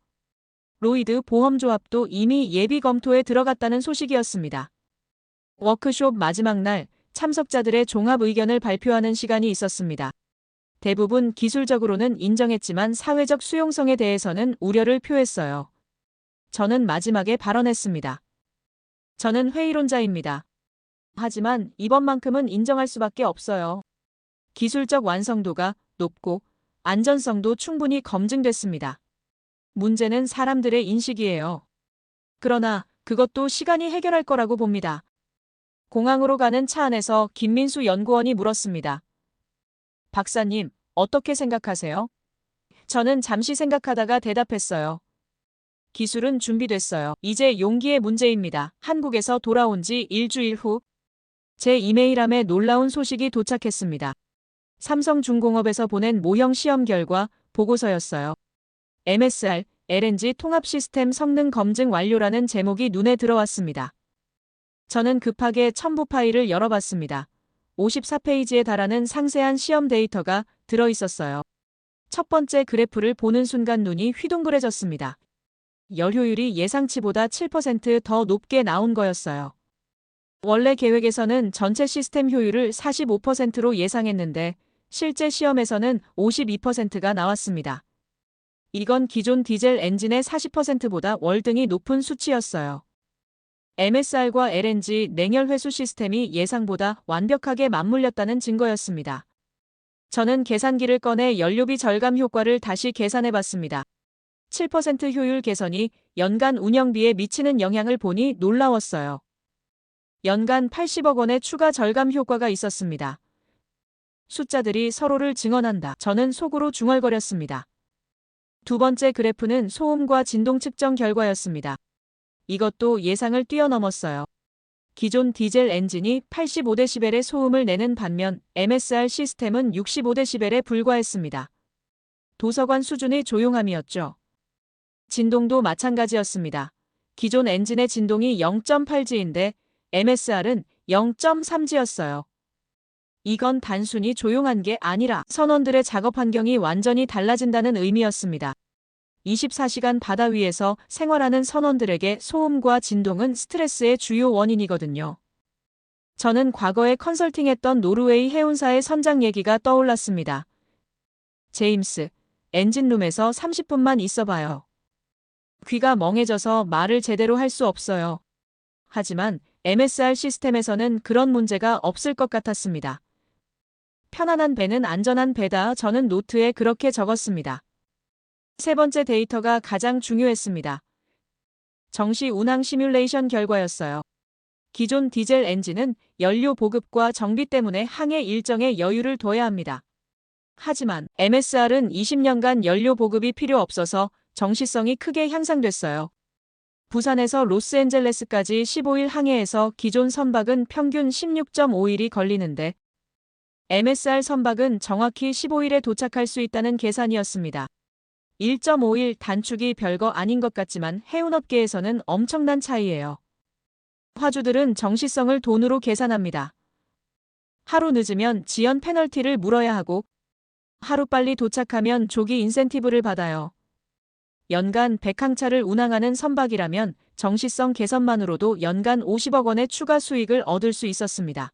로이드 보험조합도 이미 예비 검토에 들어갔다는 소식이었습니다. 워크숍 마지막 날 참석자들의 종합 의견을 발표하는 시간이 있었습니다. 대부분 기술적으로는 인정했지만 사회적 수용성에 대해서는 우려를 표했어요. 저는 마지막에 발언했습니다. 저는 회의론자입니다. 하지만 이번만큼은 인정할 수밖에 없어요. 기술적 완성도가 높고 안전성도 충분히 검증됐습니다. 문제는 사람들의 인식이에요. 그러나 그것도 시간이 해결할 거라고 봅니다. 공항으로 가는 차 안에서 김민수 연구원이 물었습니다. 박사님, 어떻게 생각하세요? 저는 잠시 생각하다가 대답했어요. 기술은 준비됐어요. 이제 용기의 문제입니다. 한국에서 돌아온 지 일주일 후, 제 이메일함에 놀라운 소식이 도착했습니다. 삼성중공업에서 보낸 모형 시험 결과 보고서였어요. MSR, LNG 통합 시스템 성능 검증 완료라는 제목이 눈에 들어왔습니다. 저는 급하게 첨부 파일을 열어봤습니다. 54페이지에 달하는 상세한 시험 데이터가 들어있었어요. 첫 번째 그래프를 보는 순간 눈이 휘둥그레졌습니다. 열효율이 예상치보다 7% 더 높게 나온 거였어요. 원래 계획에서는 전체 시스템 효율을 45%로 예상했는데 실제 시험에서는 52%가 나왔습니다. 이건 기존 디젤 엔진의 40%보다 월등히 높은 수치였어요. MSR과 LNG 냉열 회수 시스템이 예상보다 완벽하게 맞물렸다는 증거였습니다. 저는 계산기를 꺼내 연료비 절감 효과를 다시 계산해봤습니다. 7% 효율 개선이 연간 운영비에 미치는 영향을 보니 놀라웠어요. 연간 80억 원의 추가 절감 효과가 있었습니다. 숫자들이 서로를 증언한다. 저는 속으로 중얼거렸습니다. 두 번째 그래프는 소음과 진동 측정 결과였습니다. 이것도 예상을 뛰어넘었어요. 기존 디젤 엔진이 85데시벨의 소음을 내는 반면 MSR 시스템은 65데시벨에 불과했습니다. 도서관 수준의 조용함이었죠. 진동도 마찬가지였습니다. 기존 엔진의 진동이 0.8G인데 MSR은 0.3G였어요. 이건 단순히 조용한 게 아니라 선원들의 작업 환경이 완전히 달라진다는 의미였습니다. 24시간 바다 위에서 생활하는 선원들에게 소음과 진동은 스트레스의 주요 원인이거든요. 저는 과거에 컨설팅했던 노르웨이 해운사의 선장 얘기가 떠올랐습니다. 제임스, 엔진룸에서 30분만 있어봐요. 귀가 멍해져서 말을 제대로 할 수 없어요. 하지만 MSR 시스템에서는 그런 문제가 없을 것 같았습니다. 편안한 배는 안전한 배다. 저는 노트에 그렇게 적었습니다. 세 번째 데이터가 가장 중요했습니다. 정시 운항 시뮬레이션 결과였어요. 기존 디젤 엔진은 연료 보급과 정비 때문에 항해 일정에 여유를 둬야 합니다. 하지만 MSR은 20년간 연료 보급이 필요 없어서 정시성이 크게 향상됐어요. 부산에서 로스앤젤레스까지 15일 항해에서 기존 선박은 평균 16.5일이 걸리는데 MSR 선박은 정확히 15일에 도착할 수 있다는 계산이었습니다. 1.5일 단축이 별거 아닌 것 같지만 해운업계에서는 엄청난 차이예요. 화주들은 정시성을 돈으로 계산합니다. 하루 늦으면 지연 페널티를 물어야 하고 하루빨리 도착하면 조기 인센티브를 받아요. 연간 100항차를 운항하는 선박이라면 정시성 개선만으로도 연간 50억 원의 추가 수익을 얻을 수 있었습니다.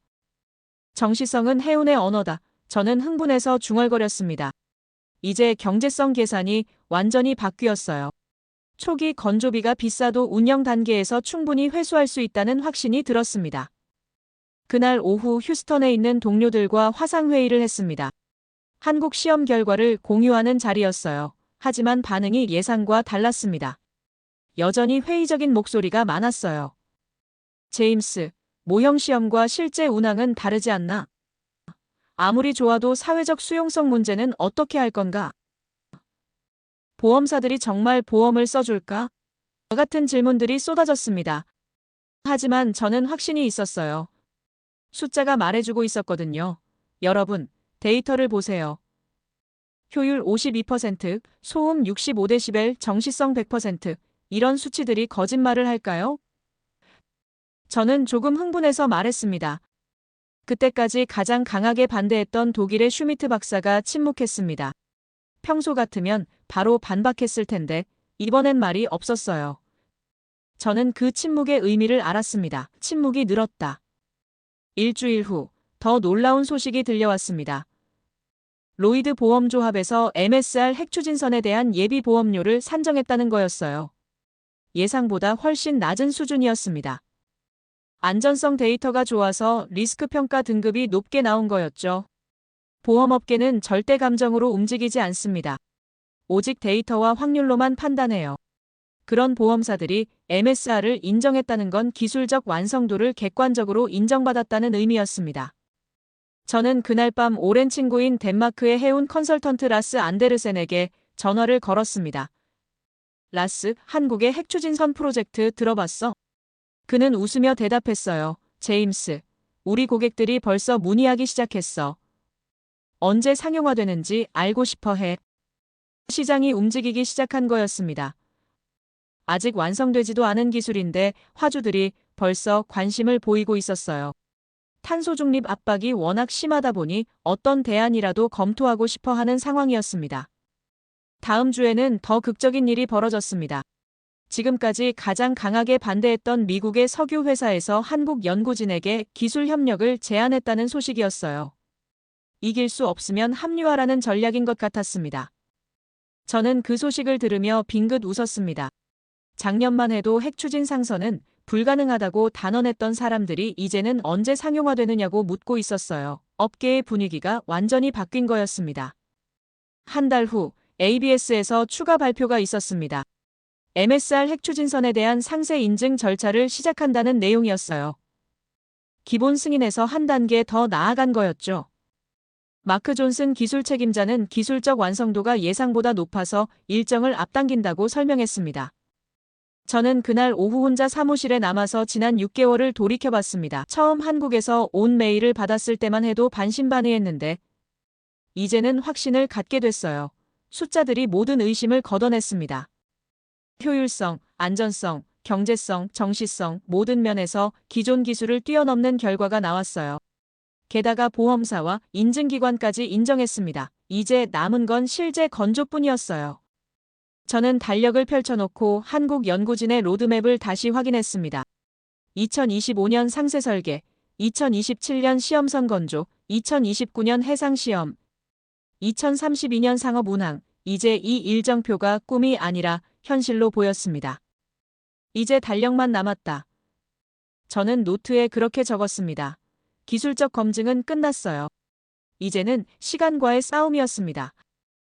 정시성은 해운의 언어다. 저는 흥분해서 중얼거렸습니다. 이제 경제성 계산이 완전히 바뀌었어요. 초기 건조비가 비싸도 운영 단계에서 충분히 회수할 수 있다는 확신이 들었습니다. 그날 오후 휴스턴에 있는 동료들과 화상회의를 했습니다. 한국 시험 결과를 공유하는 자리였어요. 하지만 반응이 예상과 달랐습니다. 여전히 회의적인 목소리가 많았어요. 제임스, 모형 시험과 실제 운항은 다르지 않나? 아무리 좋아도 사회적 수용성 문제는 어떻게 할 건가? 보험사들이 정말 보험을 써줄까? 같은 질문들이 쏟아졌습니다. 하지만 저는 확신이 있었어요. 숫자가 말해주고 있었거든요. 여러분, 데이터를 보세요. 효율 52%, 소음 65데시벨, 정시성 100%. 이런 수치들이 거짓말을 할까요? 저는 조금 흥분해서 말했습니다. 그때까지 가장 강하게 반대했던 독일의 슈미트 박사가 침묵했습니다. 평소 같으면 바로 반박했을 텐데 이번엔 말이 없었어요. 저는 그 침묵의 의미를 알았습니다. 침묵이 늘었다. 일주일 후 더 놀라운 소식이 들려왔습니다. 로이드 보험조합에서 MSR 핵추진선에 대한 예비 보험료를 산정했다는 거였어요. 예상보다 훨씬 낮은 수준이었습니다. 안전성 데이터가 좋아서 리스크 평가 등급이 높게 나온 거였죠. 보험업계는 절대 감정으로 움직이지 않습니다. 오직 데이터와 확률로만 판단해요. 그런 보험사들이 MSR을 인정했다는 건 기술적 완성도를 객관적으로 인정받았다는 의미였습니다. 저는 그날 밤 오랜 친구인 덴마크의 해운 컨설턴트 라스 안데르센에게 전화를 걸었습니다. 라스, 한국의 핵추진선 프로젝트 들어봤어? 그는 웃으며 대답했어요. 제임스, 우리 고객들이 벌써 문의하기 시작했어. 언제 상용화되는지 알고 싶어 해. 시장이 움직이기 시작한 거였습니다. 아직 완성되지도 않은 기술인데 화주들이 벌써 관심을 보이고 있었어요. 탄소 중립 압박이 워낙 심하다 보니 어떤 대안이라도 검토하고 싶어 하는 상황이었습니다. 다음 주에는 더 극적인 일이 벌어졌습니다. 지금까지 가장 강하게 반대했던 미국의 석유 회사에서 한국 연구진에게 기술 협력을 제안했다는 소식이었어요. 이길 수 없으면 합류하라는 전략인 것 같았습니다. 저는 그 소식을 들으며 빙긋 웃었습니다. 작년만 해도 핵추진 상선은 불가능하다고 단언했던 사람들이 이제는 언제 상용화되느냐고 묻고 있었어요. 업계의 분위기가 완전히 바뀐 거였습니다. 한 달 후 ABS에서 추가 발표가 있었습니다. MSR 핵추진선에 대한 상세 인증 절차를 시작한다는 내용이었어요. 기본 승인에서 한 단계 더 나아간 거였죠. 마크 존슨 기술 책임자는 기술적 완성도가 예상보다 높아서 일정을 앞당긴다고 설명했습니다. 저는 그날 오후 혼자 사무실에 남아서 지난 6개월을 돌이켜봤습니다. 처음 한국에서 온 메일을 받았을 때만 해도 반신반의했는데 이제는 확신을 갖게 됐어요. 숫자들이 모든 의심을 걷어냈습니다. 효율성, 안전성, 경제성, 정시성 모든 면에서 기존 기술을 뛰어넘는 결과가 나왔어요. 게다가 보험사와 인증기관까지 인정했습니다. 이제 남은 건 실제 건조뿐이었어요. 저는 달력을 펼쳐놓고 한국 연구진의 로드맵을 다시 확인했습니다. 2025년 상세 설계, 2027년 시험선 건조, 2029년 해상 시험, 2032년 상업 운항, 이제 이 일정표가 꿈이 아니라 현실로 보였습니다. 이제 달력만 남았다. 저는 노트에 그렇게 적었습니다. 기술적 검증은 끝났어요. 이제는 시간과의 싸움이었습니다.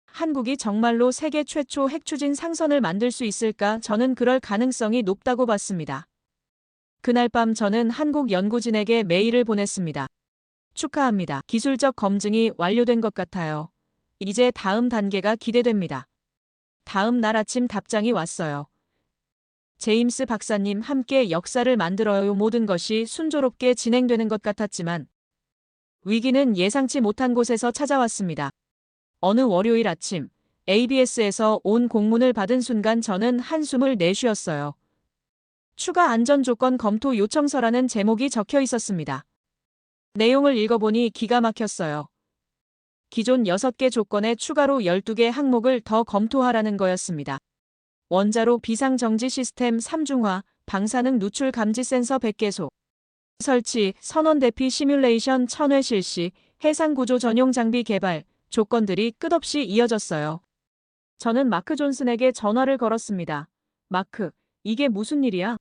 한국이 정말로 세계 최초 핵추진 상선을 만들 수 있을까? 저는 그럴 가능성이 높다고 봤습니다. 그날 밤 저는 한국 연구진에게 메일을 보냈습니다. 축하합니다. 기술적 검증이 완료된 것 같아요. 이제 다음 단계가 기대됩니다. 다음 날 아침 답장이 왔어요. 제임스 박사님 함께 역사를 만들어요. 모든 것이 순조롭게 진행되는 것 같았지만 위기는 예상치 못한 곳에서 찾아왔습니다. 어느 월요일 아침 ABS에서 온 공문을 받은 순간 저는 한숨을 내쉬었어요. 추가 안전조건 검토 요청서라는 제목이 적혀 있었습니다. 내용을 읽어보니 기가 막혔어요. 기존 6개 조건에 추가로 12개 항목을 더 검토하라는 거였습니다. 원자로 비상정지 시스템 3중화, 방사능 누출 감지 센서 100개소, 설치, 선원 대피 시뮬레이션 1000회 실시, 해상 구조 전용 장비 개발, 조건들이 끝없이 이어졌어요. 저는 마크 존슨에게 전화를 걸었습니다. 마크, 이게 무슨 일이야?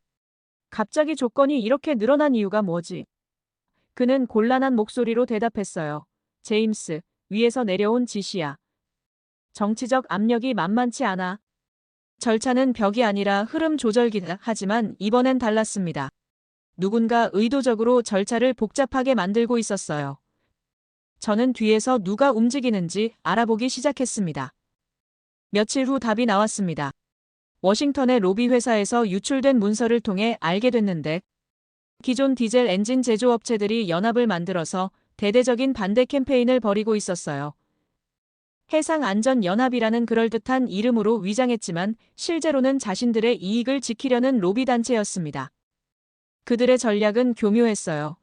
갑자기 조건이 이렇게 늘어난 이유가 뭐지? 그는 곤란한 목소리로 대답했어요. 제임스, 위에서 내려온 지시야. 정치적 압력이 만만치 않아. 절차는 벽이 아니라 흐름 조절기다. 하지만 이번엔 달랐습니다. 누군가 의도적으로 절차를 복잡하게 만들고 있었어요. 저는 뒤에서 누가 움직이는지 알아보기 시작했습니다. 며칠 후 답이 나왔습니다. 워싱턴의 로비 회사에서 유출된 문서를 통해 알게 됐는데 기존 디젤 엔진 제조업체들이 연합을 만들어서 대대적인 반대 캠페인을 벌이고 있었어요. 해상안전연합이라는 그럴듯한 이름으로 위장했지만 실제로는 자신들의 이익을 지키려는 로비 단체였습니다. 그들의 전략은 교묘했어요.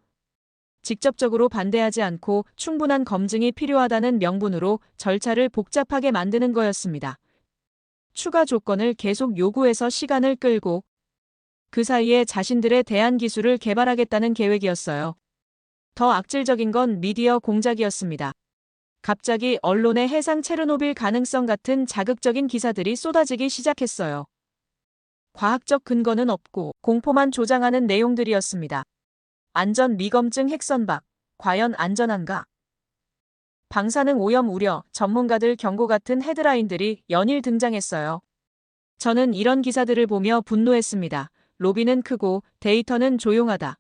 직접적으로 반대하지 않고 충분한 검증이 필요하다는 명분으로 절차를 복잡하게 만드는 거였습니다. 추가 조건을 계속 요구해서 시간을 끌고 그 사이에 자신들의 대안 기술을 개발하겠다는 계획이었어요. 더 악질적인 건 미디어 공작이었습니다. 갑자기 언론에 해상 체르노빌 가능성 같은 자극적인 기사들이 쏟아지기 시작했어요. 과학적 근거는 없고 공포만 조장하는 내용들이었습니다. 안전 미검증 핵선박, 과연 안전한가? 방사능 오염 우려, 전문가들 경고 같은 헤드라인들이 연일 등장했어요. 저는 이런 기사들을 보며 분노했습니다. 로비는 크고 데이터는 조용하다.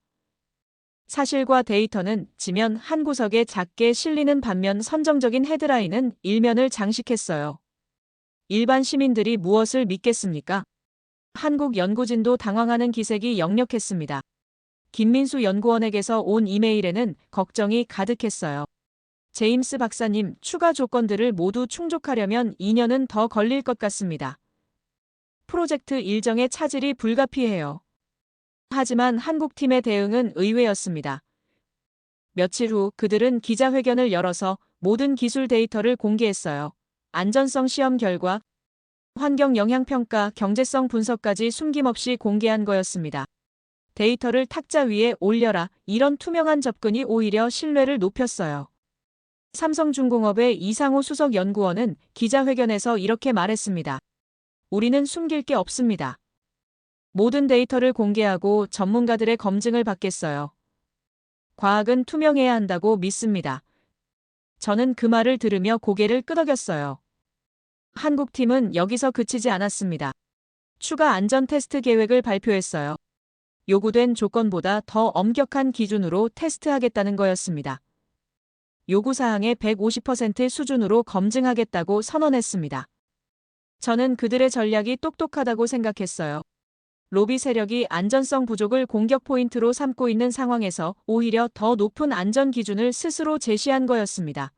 사실과 데이터는 지면 한 구석에 작게 실리는 반면 선정적인 헤드라인은 일면을 장식했어요. 일반 시민들이 무엇을 믿겠습니까? 한국 연구진도 당황하는 기색이 역력했습니다. 김민수 연구원에게서 온 이메일에는 걱정이 가득했어요. 제임스 박사님, 추가 조건들을 모두 충족하려면 2년은 더 걸릴 것 같습니다. 프로젝트 일정의 차질이 불가피해요. 하지만 한국팀의 대응은 의외였습니다. 며칠 후 그들은 기자회견을 열어서 모든 기술 데이터를 공개했어요. 안전성 시험 결과, 환경 영향 평가, 경제성 분석까지 숨김없이 공개한 거였습니다. 데이터를 탁자 위에 올려라. 이런 투명한 접근이 오히려 신뢰를 높였어요. 삼성중공업의 이상호 수석 연구원은 기자회견에서 이렇게 말했습니다. 우리는 숨길 게 없습니다. 모든 데이터를 공개하고 전문가들의 검증을 받겠어요. 과학은 투명해야 한다고 믿습니다. 저는 그 말을 들으며 고개를 끄덕였어요. 한국팀은 여기서 그치지 않았습니다. 추가 안전 테스트 계획을 발표했어요. 요구된 조건보다 더 엄격한 기준으로 테스트하겠다는 거였습니다. 요구사항의 150% 수준으로 검증하겠다고 선언했습니다. 저는 그들의 전략이 똑똑하다고 생각했어요. 로비 세력이 안전성 부족을 공격 포인트로 삼고 있는 상황에서 오히려 더 높은 안전 기준을 스스로 제시한 거였습니다.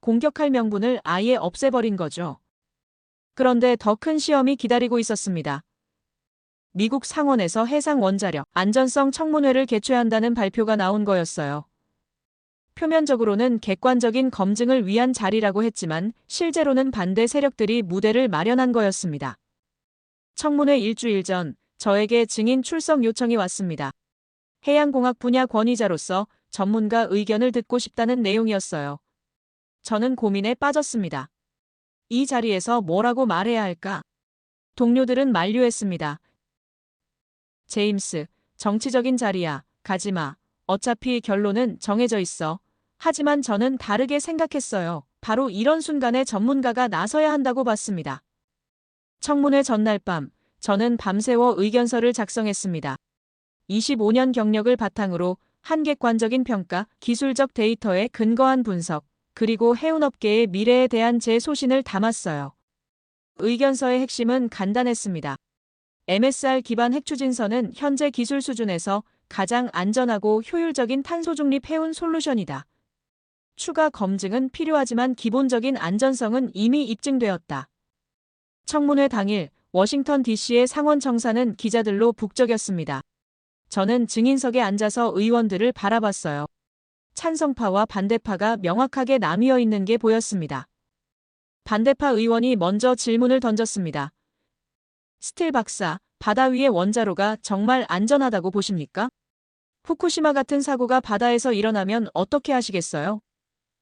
공격할 명분을 아예 없애버린 거죠. 그런데 더 큰 시험이 기다리고 있었습니다. 미국 상원에서 해상 원자력 안전성 청문회를 개최한다는 발표가 나온 거였어요. 표면적으로는 객관적인 검증을 위한 자리라고 했지만 실제로는 반대 세력들이 무대를 마련한 거였습니다. 청문회 일주일 전 저에게 증인 출석 요청이 왔습니다. 해양공학 분야 권위자로서 전문가 의견을 듣고 싶다는 내용이었어요. 저는 고민에 빠졌습니다. 이 자리에서 뭐라고 말해야 할까? 동료들은 만류했습니다. 제임스, 정치적인 자리야. 가지마. 어차피 결론은 정해져 있어. 하지만 저는 다르게 생각했어요. 바로 이런 순간에 전문가가 나서야 한다고 봤습니다. 청문회 전날 밤, 저는 밤새워 의견서를 작성했습니다. 25년 경력을 바탕으로 한객관적인 평가, 기술적 데이터에 근거한 분석, 그리고 해운업계의 미래에 대한 제 소신을 담았어요. 의견서의 핵심은 간단했습니다. MSR 기반 핵추진선은 현재 기술 수준에서 가장 안전하고 효율적인 탄소 중립 해운 솔루션이다. 추가 검증은 필요하지만 기본적인 안전성은 이미 입증되었다. 청문회 당일 워싱턴 DC의 상원 청사는 기자들로 북적였습니다. 저는 증인석에 앉아서 의원들을 바라봤어요. 찬성파와 반대파가 명확하게 나뉘어 있는 게 보였습니다. 반대파 의원이 먼저 질문을 던졌습니다. 스틸 박사, 바다 위의 원자로가 정말 안전하다고 보십니까? 후쿠시마 같은 사고가 바다에서 일어나면 어떻게 하시겠어요?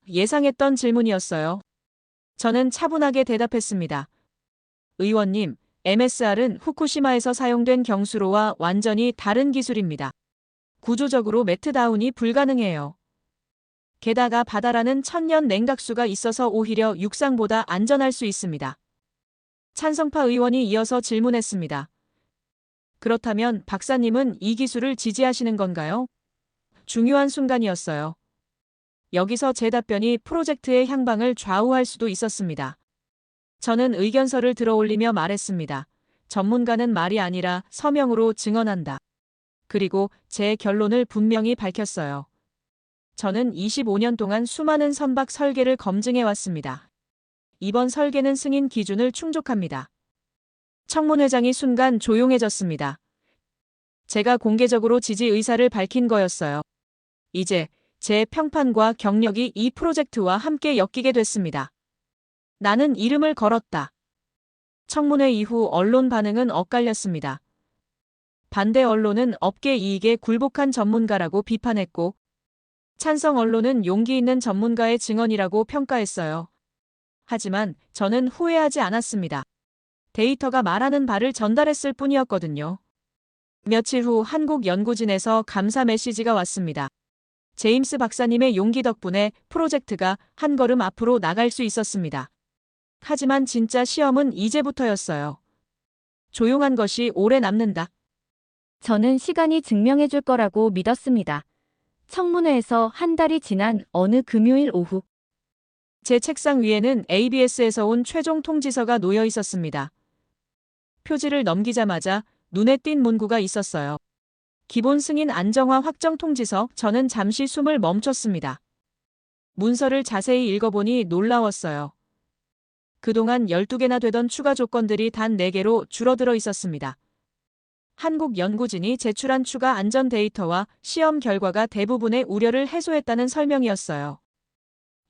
예상했던 질문이었어요. 저는 차분하게 대답했습니다. 의원님, MSR은 후쿠시마에서 사용된 경수로와 완전히 다른 기술입니다. 구조적으로 멜트다운이 불가능해요. 게다가 바다라는 천년 냉각수가 있어서 오히려 육상보다 안전할 수 있습니다. 찬성파 의원이 이어서 질문했습니다. 그렇다면 박사님은 이 기술을 지지하시는 건가요? 중요한 순간이었어요. 여기서 제 답변이 프로젝트의 향방을 좌우할 수도 있었습니다. 저는 의견서를 들어올리며 말했습니다. 전문가는 말이 아니라 서명으로 증언한다. 그리고 제 결론을 분명히 밝혔어요. 저는 25년 동안 수많은 선박 설계를 검증해왔습니다. 이번 설계는 승인 기준을 충족합니다. 청문회장이 순간 조용해졌습니다. 제가 공개적으로 지지 의사를 밝힌 거였어요. 이제 제 평판과 경력이 이 프로젝트와 함께 엮이게 됐습니다. 나는 이름을 걸었다. 청문회 이후 언론 반응은 엇갈렸습니다. 반대 언론은 업계 이익에 굴복한 전문가라고 비판했고, 찬성 언론은 용기 있는 전문가의 증언이라고 평가했어요. 하지만 저는 후회하지 않았습니다. 데이터가 말하는 바를 전달했을 뿐이었거든요. 며칠 후 한국 연구진에서 감사 메시지가 왔습니다. 제임스 박사님의 용기 덕분에 프로젝트가 한 걸음 앞으로 나갈 수 있었습니다. 하지만 진짜 시험은 이제부터였어요. 조용한 것이 오래 남는다. 저는 시간이 증명해 줄 거라고 믿었습니다. 청문회에서 한 달이 지난 어느 금요일 오후, 제 책상 위에는 ABS에서 온 최종 통지서가 놓여 있었습니다. 표지를 넘기자마자 눈에 띈 문구가 있었어요. 기본 승인 안정화 확정 통지서. 저는 잠시 숨을 멈췄습니다. 문서를 자세히 읽어보니 놀라웠어요. 그동안 12개나 되던 추가 조건들이 단 4개로 줄어들어 있었습니다. 한국 연구진이 제출한 추가 안전 데이터와 시험 결과가 대부분의 우려를 해소했다는 설명이었어요.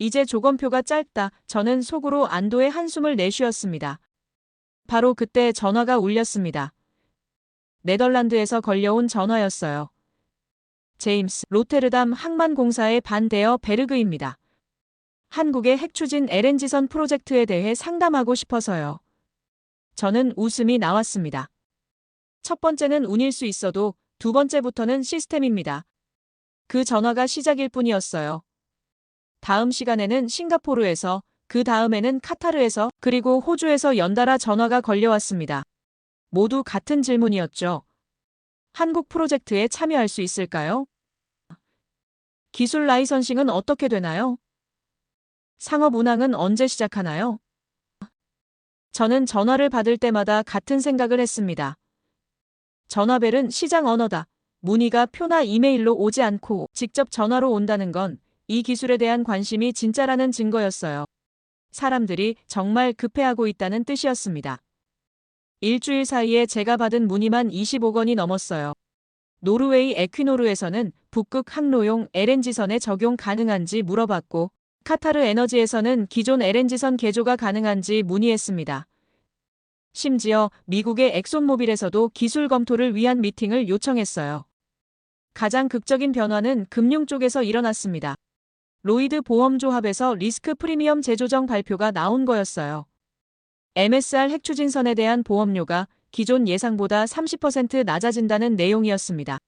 이제 조건표가 짧다. 저는 속으로 안도의 한숨을 내쉬었습니다. 바로 그때 전화가 울렸습니다. 네덜란드에서 걸려온 전화였어요. 제임스 로테르담 항만공사의 반 데어 베르그입니다. 한국의 핵추진 LNG선 프로젝트에 대해 상담하고 싶어서요. 저는 웃음이 나왔습니다. 첫 번째는 운일 수 있어도 두 번째부터는 시스템입니다. 그 전화가 시작일 뿐이었어요. 다음 시간에는 싱가포르에서, 그 다음에는 카타르에서, 그리고 호주에서 연달아 전화가 걸려왔습니다. 모두 같은 질문이었죠. 한국 프로젝트에 참여할 수 있을까요? 기술 라이선싱은 어떻게 되나요? 상업 운항은 언제 시작하나요? 저는 전화를 받을 때마다 같은 생각을 했습니다. 전화벨은 시장 언어다. 문의가 표나 이메일로 오지 않고 직접 전화로 온다는 건 이 기술에 대한 관심이 진짜라는 증거였어요. 사람들이 정말 급해하고 있다는 뜻이었습니다. 일주일 사이에 제가 받은 문의만 25건이 넘었어요. 노르웨이 에퀴노르에서는 북극 항로용 LNG선에 적용 가능한지 물어봤고, 카타르 에너지에서는 기존 LNG선 개조가 가능한지 문의했습니다. 심지어 미국의 엑손모빌에서도 기술 검토를 위한 미팅을 요청했어요. 가장 극적인 변화는 금융 쪽에서 일어났습니다. 로이드 보험조합에서 리스크 프리미엄 재조정 발표가 나온 거였어요. MSR 핵추진선에 대한 보험료가 기존 예상보다 30% 낮아진다는 내용이었습니다.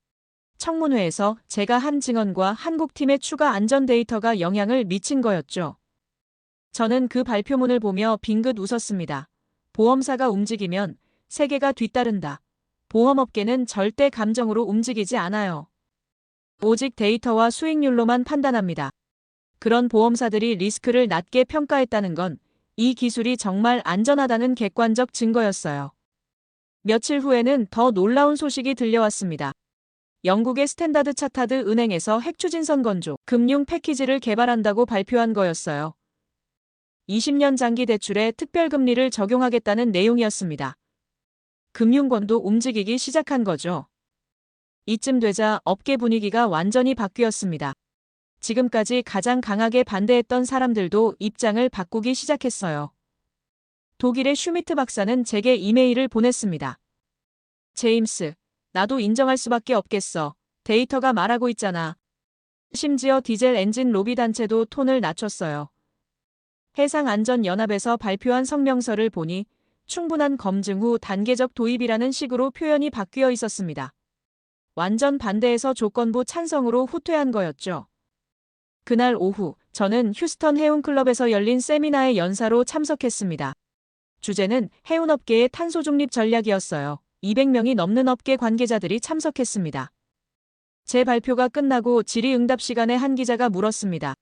청문회에서 제가 한 증언과 한국팀의 추가 안전 데이터가 영향을 미친 거였죠. 저는 그 발표문을 보며 빙긋 웃었습니다. 보험사가 움직이면 세계가 뒤따른다. 보험업계는 절대 감정으로 움직이지 않아요. 오직 데이터와 수익률로만 판단합니다. 그런 보험사들이 리스크를 낮게 평가했다는 건 이 기술이 정말 안전하다는 객관적 증거였어요. 며칠 후에는 더 놀라운 소식이 들려왔습니다. 영국의 스탠다드 차타드 은행에서 핵추진선 건조, 금융 패키지를 개발한다고 발표한 거였어요. 20년 장기 대출에 특별금리를 적용하겠다는 내용이었습니다. 금융권도 움직이기 시작한 거죠. 이쯤 되자 업계 분위기가 완전히 바뀌었습니다. 지금까지 가장 강하게 반대했던 사람들도 입장을 바꾸기 시작했어요. 독일의 슈미트 박사는 제게 이메일을 보냈습니다. 제임스, 나도 인정할 수밖에 없겠어. 데이터가 말하고 있잖아. 심지어 디젤 엔진 로비 단체도 톤을 낮췄어요. 해상안전연합에서 발표한 성명서를 보니 충분한 검증 후 단계적 도입이라는 식으로 표현이 바뀌어 있었습니다. 완전 반대에서 조건부 찬성으로 후퇴한 거였죠. 그날 오후 저는 휴스턴 해운클럽에서 열린 세미나에 연사로 참석했습니다. 주제는 해운업계의 탄소 중립 전략이었어요. 200명이 넘는 업계 관계자들이 참석했습니다. 제 발표가 끝나고 질의응답 시간에 한 기자가 물었습니다.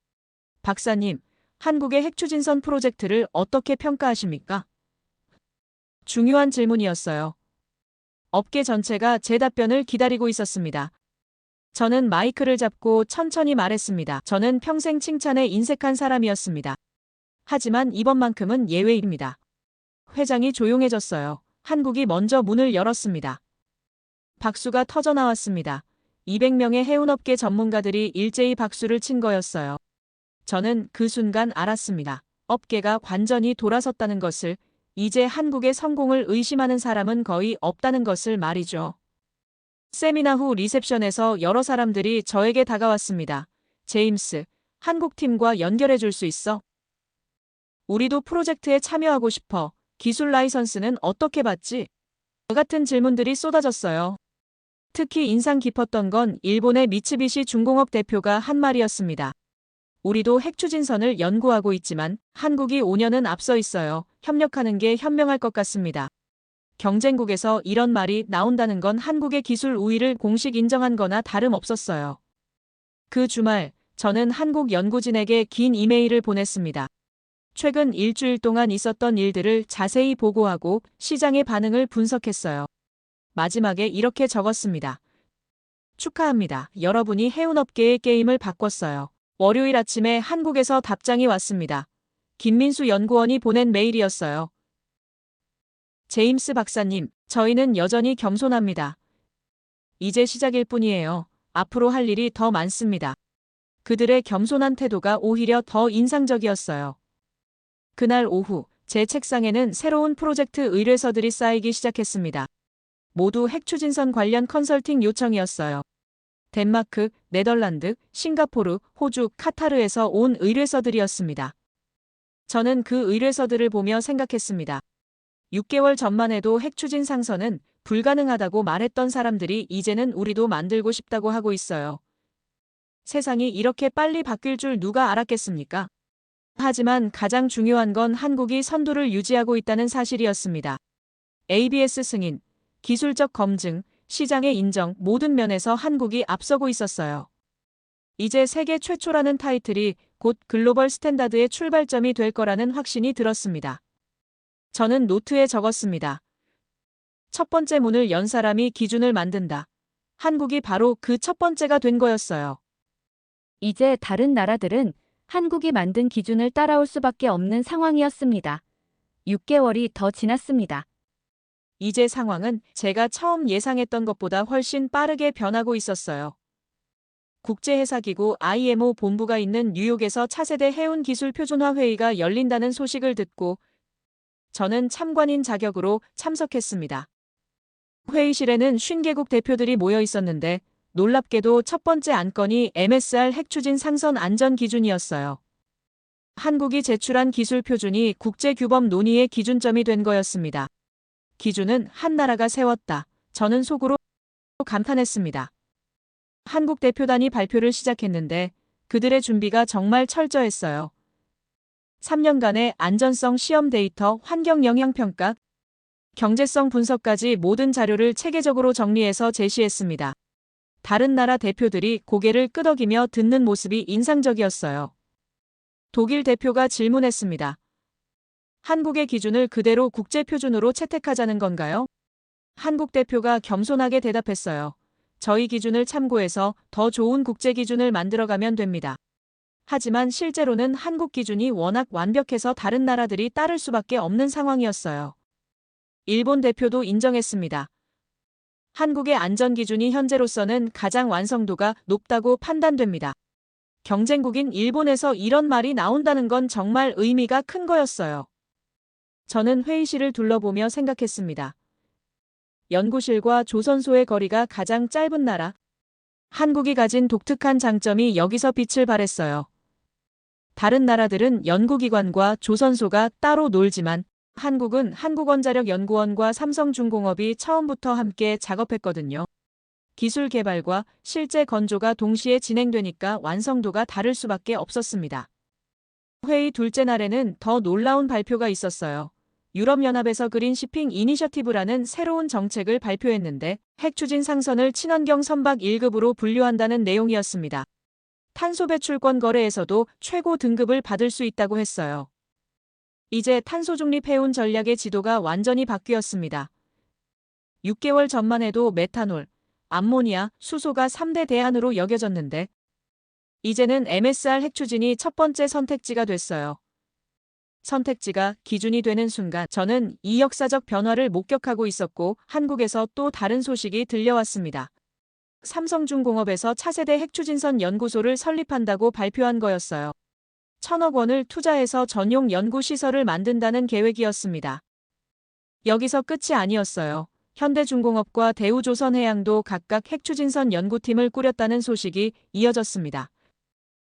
박사님, 한국의 핵추진선 프로젝트를 어떻게 평가하십니까? 중요한 질문이었어요. 업계 전체가 제 답변을 기다리고 있었습니다. 저는 마이크를 잡고 천천히 말했습니다. 저는 평생 칭찬에 인색한 사람이었습니다. 하지만 이번만큼은 예외입니다. 회장이 조용해졌어요. 한국이 먼저 문을 열었습니다. 박수가 터져나왔습니다. 200명의 해운업계 전문가들이 일제히 박수를 친 거였어요. 저는 그 순간 알았습니다. 업계가 완전히 돌아섰다는 것을, 이제 한국의 성공을 의심하는 사람은 거의 없다는 것을 말이죠. 세미나 후 리셉션에서 여러 사람들이 저에게 다가왔습니다. 제임스, 한국팀과 연결해 줄 수 있어? 우리도 프로젝트에 참여하고 싶어. 기술 라이선스는 어떻게 받지? 같은 질문들이 쏟아졌어요. 특히 인상 깊었던 건 일본의 미츠비시 중공업 대표가 한 말이었습니다. 우리도 핵추진선을 연구하고 있지만 한국이 5년은 앞서 있어요. 협력하는 게 현명할 것 같습니다. 경쟁국에서 이런 말이 나온다는 건 한국의 기술 우위를 공식 인정한 거나 다름없었어요. 그 주말, 저는 한국 연구진에게 긴 이메일을 보냈습니다. 최근 일주일 동안 있었던 일들을 자세히 보고하고 시장의 반응을 분석했어요. 마지막에 이렇게 적었습니다. 축하합니다. 여러분이 해운업계의 게임을 바꿨어요. 월요일 아침에 한국에서 답장이 왔습니다. 김민수 연구원이 보낸 메일이었어요. 제임스 박사님, 저희는 여전히 겸손합니다. 이제 시작일 뿐이에요. 앞으로 할 일이 더 많습니다. 그들의 겸손한 태도가 오히려 더 인상적이었어요. 그날 오후, 제 책상에는 새로운 프로젝트 의뢰서들이 쌓이기 시작했습니다. 모두 핵추진선 관련 컨설팅 요청이었어요. 덴마크, 네덜란드, 싱가포르, 호주, 카타르에서 온 의뢰서들이었습니다. 저는 그 의뢰서들을 보며 생각했습니다. 6개월 전만 해도 핵추진 상선은 불가능하다고 말했던 사람들이 이제는 우리도 만들고 싶다고 하고 있어요. 세상이 이렇게 빨리 바뀔 줄 누가 알았겠습니까? 하지만 가장 중요한 건 한국이 선두를 유지하고 있다는 사실이었습니다. ABS 승인, 기술적 검증, 시장의 인정 모든 면에서 한국이 앞서고 있었어요. 이제 세계 최초라는 타이틀이 곧 글로벌 스탠다드의 출발점이 될 거라는 확신이 들었습니다. 저는 노트에 적었습니다. 첫 번째 문을 연 사람이 기준을 만든다. 한국이 바로 그 첫 번째가 된 거였어요. 이제 다른 나라들은 한국이 만든 기준을 따라올 수밖에 없는 상황이었습니다. 6개월이 더 지났습니다. 이제 상황은 제가 처음 예상했던 것보다 훨씬 빠르게 변하고 있었어요. 국제해사기구 IMO 본부가 있는 뉴욕에서 차세대 해운 기술 표준화 회의가 열린다는 소식을 듣고 저는 참관인 자격으로 참석했습니다. 회의실에는 50개국 대표들이 모여 있었는데 놀랍게도 첫 번째 안건이 MSR 핵추진 상선 안전 기준이었어요. 한국이 제출한 기술 표준이 국제규범 논의의 기준점이 된 거였습니다. 기준은 한 나라가 세웠다. 저는 속으로 감탄했습니다. 한국 대표단이 발표를 시작했는데 그들의 준비가 정말 철저했어요. 3년간의 안전성 시험 데이터, 환경 영향 평가, 경제성 분석까지 모든 자료를 체계적으로 정리해서 제시했습니다. 다른 나라 대표들이 고개를 끄덕이며 듣는 모습이 인상적이었어요. 독일 대표가 질문했습니다. 한국의 기준을 그대로 국제 표준으로 채택하자는 건가요? 한국 대표가 겸손하게 대답했어요. 저희 기준을 참고해서 더 좋은 국제 기준을 만들어가면 됩니다. 하지만 실제로는 한국 기준이 워낙 완벽해서 다른 나라들이 따를 수밖에 없는 상황이었어요. 일본 대표도 인정했습니다. 한국의 안전 기준이 현재로서는 가장 완성도가 높다고 판단됩니다. 경쟁국인 일본에서 이런 말이 나온다는 건 정말 의미가 큰 거였어요. 저는 회의실을 둘러보며 생각했습니다. 연구실과 조선소의 거리가 가장 짧은 나라. 한국이 가진 독특한 장점이 여기서 빛을 발했어요. 다른 나라들은 연구기관과 조선소가 따로 놀지만 한국은 한국원자력연구원과 삼성중공업이 처음부터 함께 작업했거든요. 기술 개발과 실제 건조가 동시에 진행되니까 완성도가 다를 수밖에 없었습니다. 회의 둘째 날에는 더 놀라운 발표가 있었어요. 유럽연합에서 그린 시핑 이니셔티브라는 새로운 정책을 발표했는데 핵추진 상선을 친환경 선박 1급으로 분류한다는 내용이었습니다. 탄소 배출권 거래에서도 최고 등급을 받을 수 있다고 했어요. 이제 탄소 중립 해운 전략의 지도가 완전히 바뀌었습니다. 6개월 전만 해도 메탄올, 암모니아, 수소가 3대 대안으로 여겨졌는데 이제는 MSR 핵추진이 첫 번째 선택지가 됐어요. 선택지가 기준이 되는 순간 저는 이 역사적 변화를 목격하고 있었고 한국에서 또 다른 소식이 들려왔습니다. 삼성중공업에서 차세대 핵추진선 연구소를 설립한다고 발표한 거였어요. 1,000억 원을 투자해서 전용 연구시설을 만든다는 계획이었습니다. 여기서 끝이 아니었어요. 현대중공업과 대우조선해양도 각각 핵추진선 연구팀을 꾸렸다는 소식이 이어졌습니다.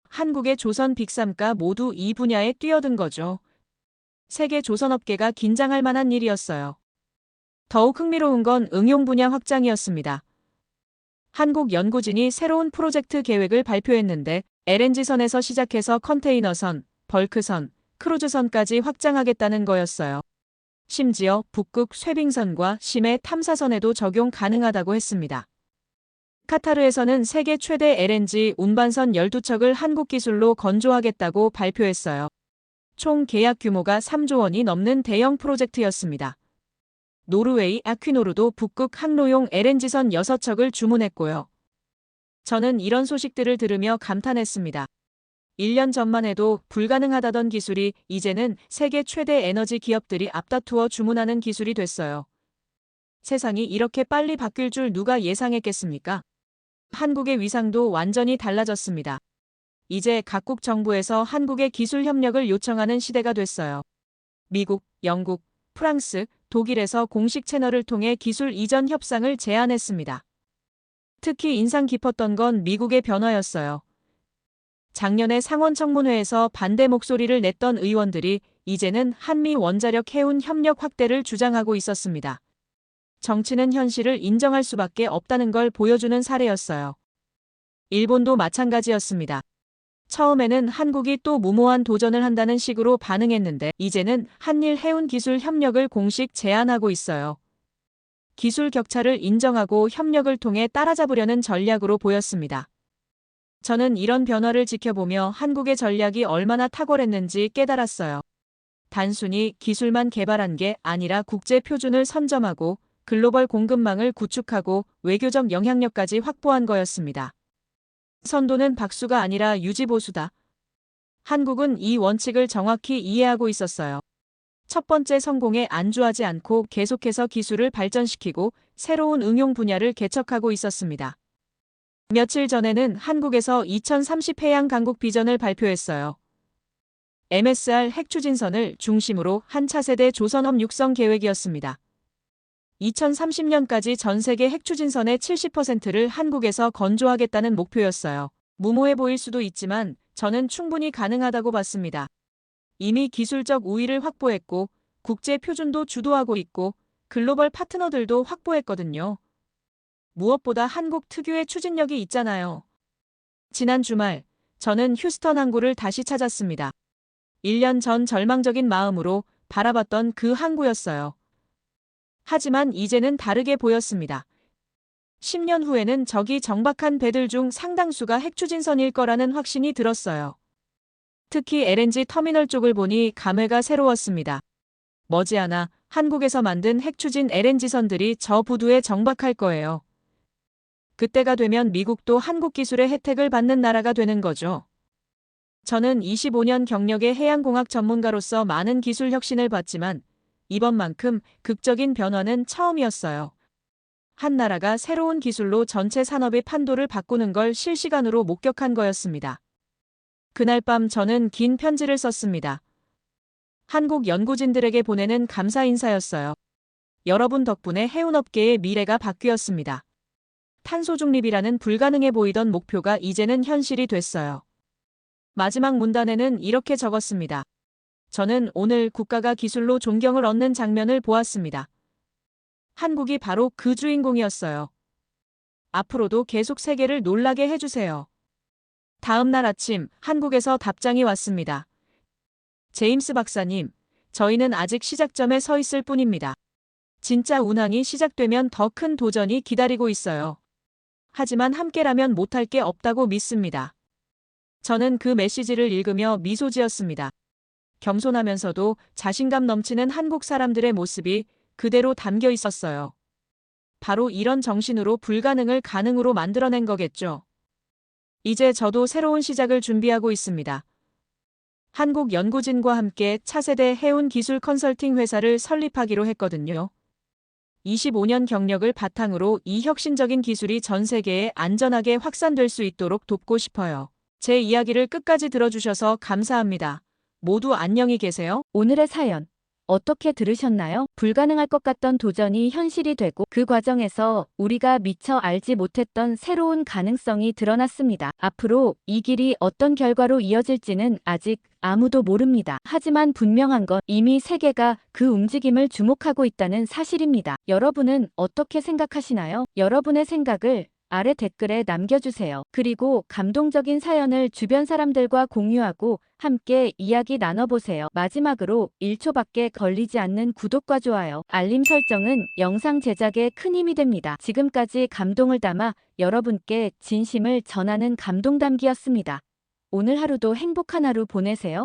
한국의 조선 빅3가 모두 이 분야에 뛰어든 거죠. 세계 조선업계가 긴장할 만한 일이었어요. 더욱 흥미로운 건 응용 분야 확장이었습니다. 한국 연구진이 새로운 프로젝트 계획을 발표했는데 LNG선에서 시작해서 컨테이너선, 벌크선, 크루즈선까지 확장하겠다는 거였어요. 심지어 북극 쇄빙선과 심해 탐사선에도 적용 가능하다고 했습니다. 카타르에서는 세계 최대 LNG 운반선 12척을 한국 기술로 건조하겠다고 발표했어요. 총 계약 규모가 3조 원이 넘는 대형 프로젝트였습니다. 노르웨이 아퀴노르도 북극 항로용 LNG선 6척을 주문했고요. 저는 이런 소식들을 들으며 감탄했습니다. 1년 전만 해도 불가능하다던 기술이 이제는 세계 최대 에너지 기업들이 앞다투어 주문하는 기술이 됐어요. 세상이 이렇게 빨리 바뀔 줄 누가 예상했겠습니까? 한국의 위상도 완전히 달라졌습니다. 이제 각국 정부에서 한국의 기술 협력을 요청하는 시대가 됐어요. 미국, 영국, 프랑스, 독일에서 공식 채널을 통해 기술 이전 협상을 제안했습니다. 특히 인상 깊었던 건 미국의 변화였어요. 작년에 상원청문회에서 반대 목소리를 냈던 의원들이 이제는 한미 원자력 해운 협력 확대를 주장하고 있었습니다. 정치는 현실을 인정할 수밖에 없다는 걸 보여주는 사례였어요. 일본도 마찬가지였습니다. 처음에는 한국이 또 무모한 도전을 한다는 식으로 반응했는데 이제는 한일 해운 기술 협력을 공식 제안하고 있어요. 기술 격차를 인정하고 협력을 통해 따라잡으려는 전략으로 보였습니다. 저는 이런 변화를 지켜보며 한국의 전략이 얼마나 탁월했는지 깨달았어요. 단순히 기술만 개발한 게 아니라 국제 표준을 선점하고 글로벌 공급망을 구축하고 외교적 영향력까지 확보한 거였습니다. 선도는 박수가 아니라 유지보수다. 한국은 이 원칙을 정확히 이해하고 있었어요. 첫 번째 성공에 안주하지 않고 계속해서 기술을 발전시키고 새로운 응용 분야를 개척하고 있었습니다. 며칠 전에는 한국에서 2030 해양 강국 비전을 발표했어요. MSR 핵추진선을 중심으로 한 차세대 조선업 육성 계획이었습니다. 2030년까지 전 세계 핵추진선의 70%를 한국에서 건조하겠다는 목표였어요. 무모해 보일 수도 있지만 저는 충분히 가능하다고 봤습니다. 이미 기술적 우위를 확보했고 국제 표준도 주도하고 있고 글로벌 파트너들도 확보했거든요. 무엇보다 한국 특유의 추진력이 있잖아요. 지난 주말 저는 휴스턴 항구를 다시 찾았습니다. 1년 전 절망적인 마음으로 바라봤던 그 항구였어요. 하지만 이제는 다르게 보였습니다. 10년 후에는 저기 정박한 배들 중 상당수가 핵추진선일 거라는 확신이 들었어요. 특히 LNG 터미널 쪽을 보니 감회가 새로웠습니다. 머지않아 한국에서 만든 핵추진 LNG선들이 저 부두에 정박할 거예요. 그때가 되면 미국도 한국 기술의 혜택을 받는 나라가 되는 거죠. 저는 25년 경력의 해양공학 전문가로서 많은 기술 혁신을 봤지만 이번만큼 극적인 변화는 처음이었어요. 한 나라가 새로운 기술로 전체 산업의 판도를 바꾸는 걸 실시간으로 목격한 거였습니다. 그날 밤 저는 긴 편지를 썼습니다. 한국 연구진들에게 보내는 감사 인사였어요. 여러분 덕분에 해운업계의 미래가 바뀌었습니다. 탄소 중립이라는 불가능해 보이던 목표가 이제는 현실이 됐어요. 마지막 문단에는 이렇게 적었습니다. 저는 오늘 국가가 기술로 존경을 얻는 장면을 보았습니다. 한국이 바로 그 주인공이었어요. 앞으로도 계속 세계를 놀라게 해주세요. 다음 날 아침 한국에서 답장이 왔습니다. 제임스 박사님, 저희는 아직 시작점에 서 있을 뿐입니다. 진짜 운항이 시작되면 더 큰 도전이 기다리고 있어요. 하지만 함께라면 못할 게 없다고 믿습니다. 저는 그 메시지를 읽으며 미소 지었습니다. 겸손하면서도 자신감 넘치는 한국 사람들의 모습이 그대로 담겨 있었어요. 바로 이런 정신으로 불가능을 가능으로 만들어낸 거겠죠. 이제 저도 새로운 시작을 준비하고 있습니다. 한국 연구진과 함께 차세대 해운 기술 컨설팅 회사를 설립하기로 했거든요. 25년 경력을 바탕으로 이 혁신적인 기술이 전 세계에 안전하게 확산될 수 있도록 돕고 싶어요. 제 이야기를 끝까지 들어주셔서 감사합니다. 모두 안녕히 계세요. 오늘의 사연. 어떻게 들으셨나요? 불가능할 것 같던 도전이 현실이 되고 그 과정에서 우리가 미처 알지 못했던 새로운 가능성이 드러났습니다. 앞으로 이 길이 어떤 결과로 이어질지는 아직 아무도 모릅니다. 하지만 분명한 건 이미 세계가 그 움직임을 주목하고 있다는 사실입니다. 여러분은 어떻게 생각하시나요? 여러분의 생각을 아래 댓글에 남겨주세요. 그리고 감동적인 사연을 주변 사람들과 공유하고 함께 이야기 나눠보세요. 마지막으로 1초밖에 걸리지 않는 구독과 좋아요, 알림 설정은 영상 제작에 큰 힘이 됩니다. 지금까지 감동을 담아 여러분께 진심을 전하는 감동담기였습니다. 오늘 하루도 행복한 하루 보내세요.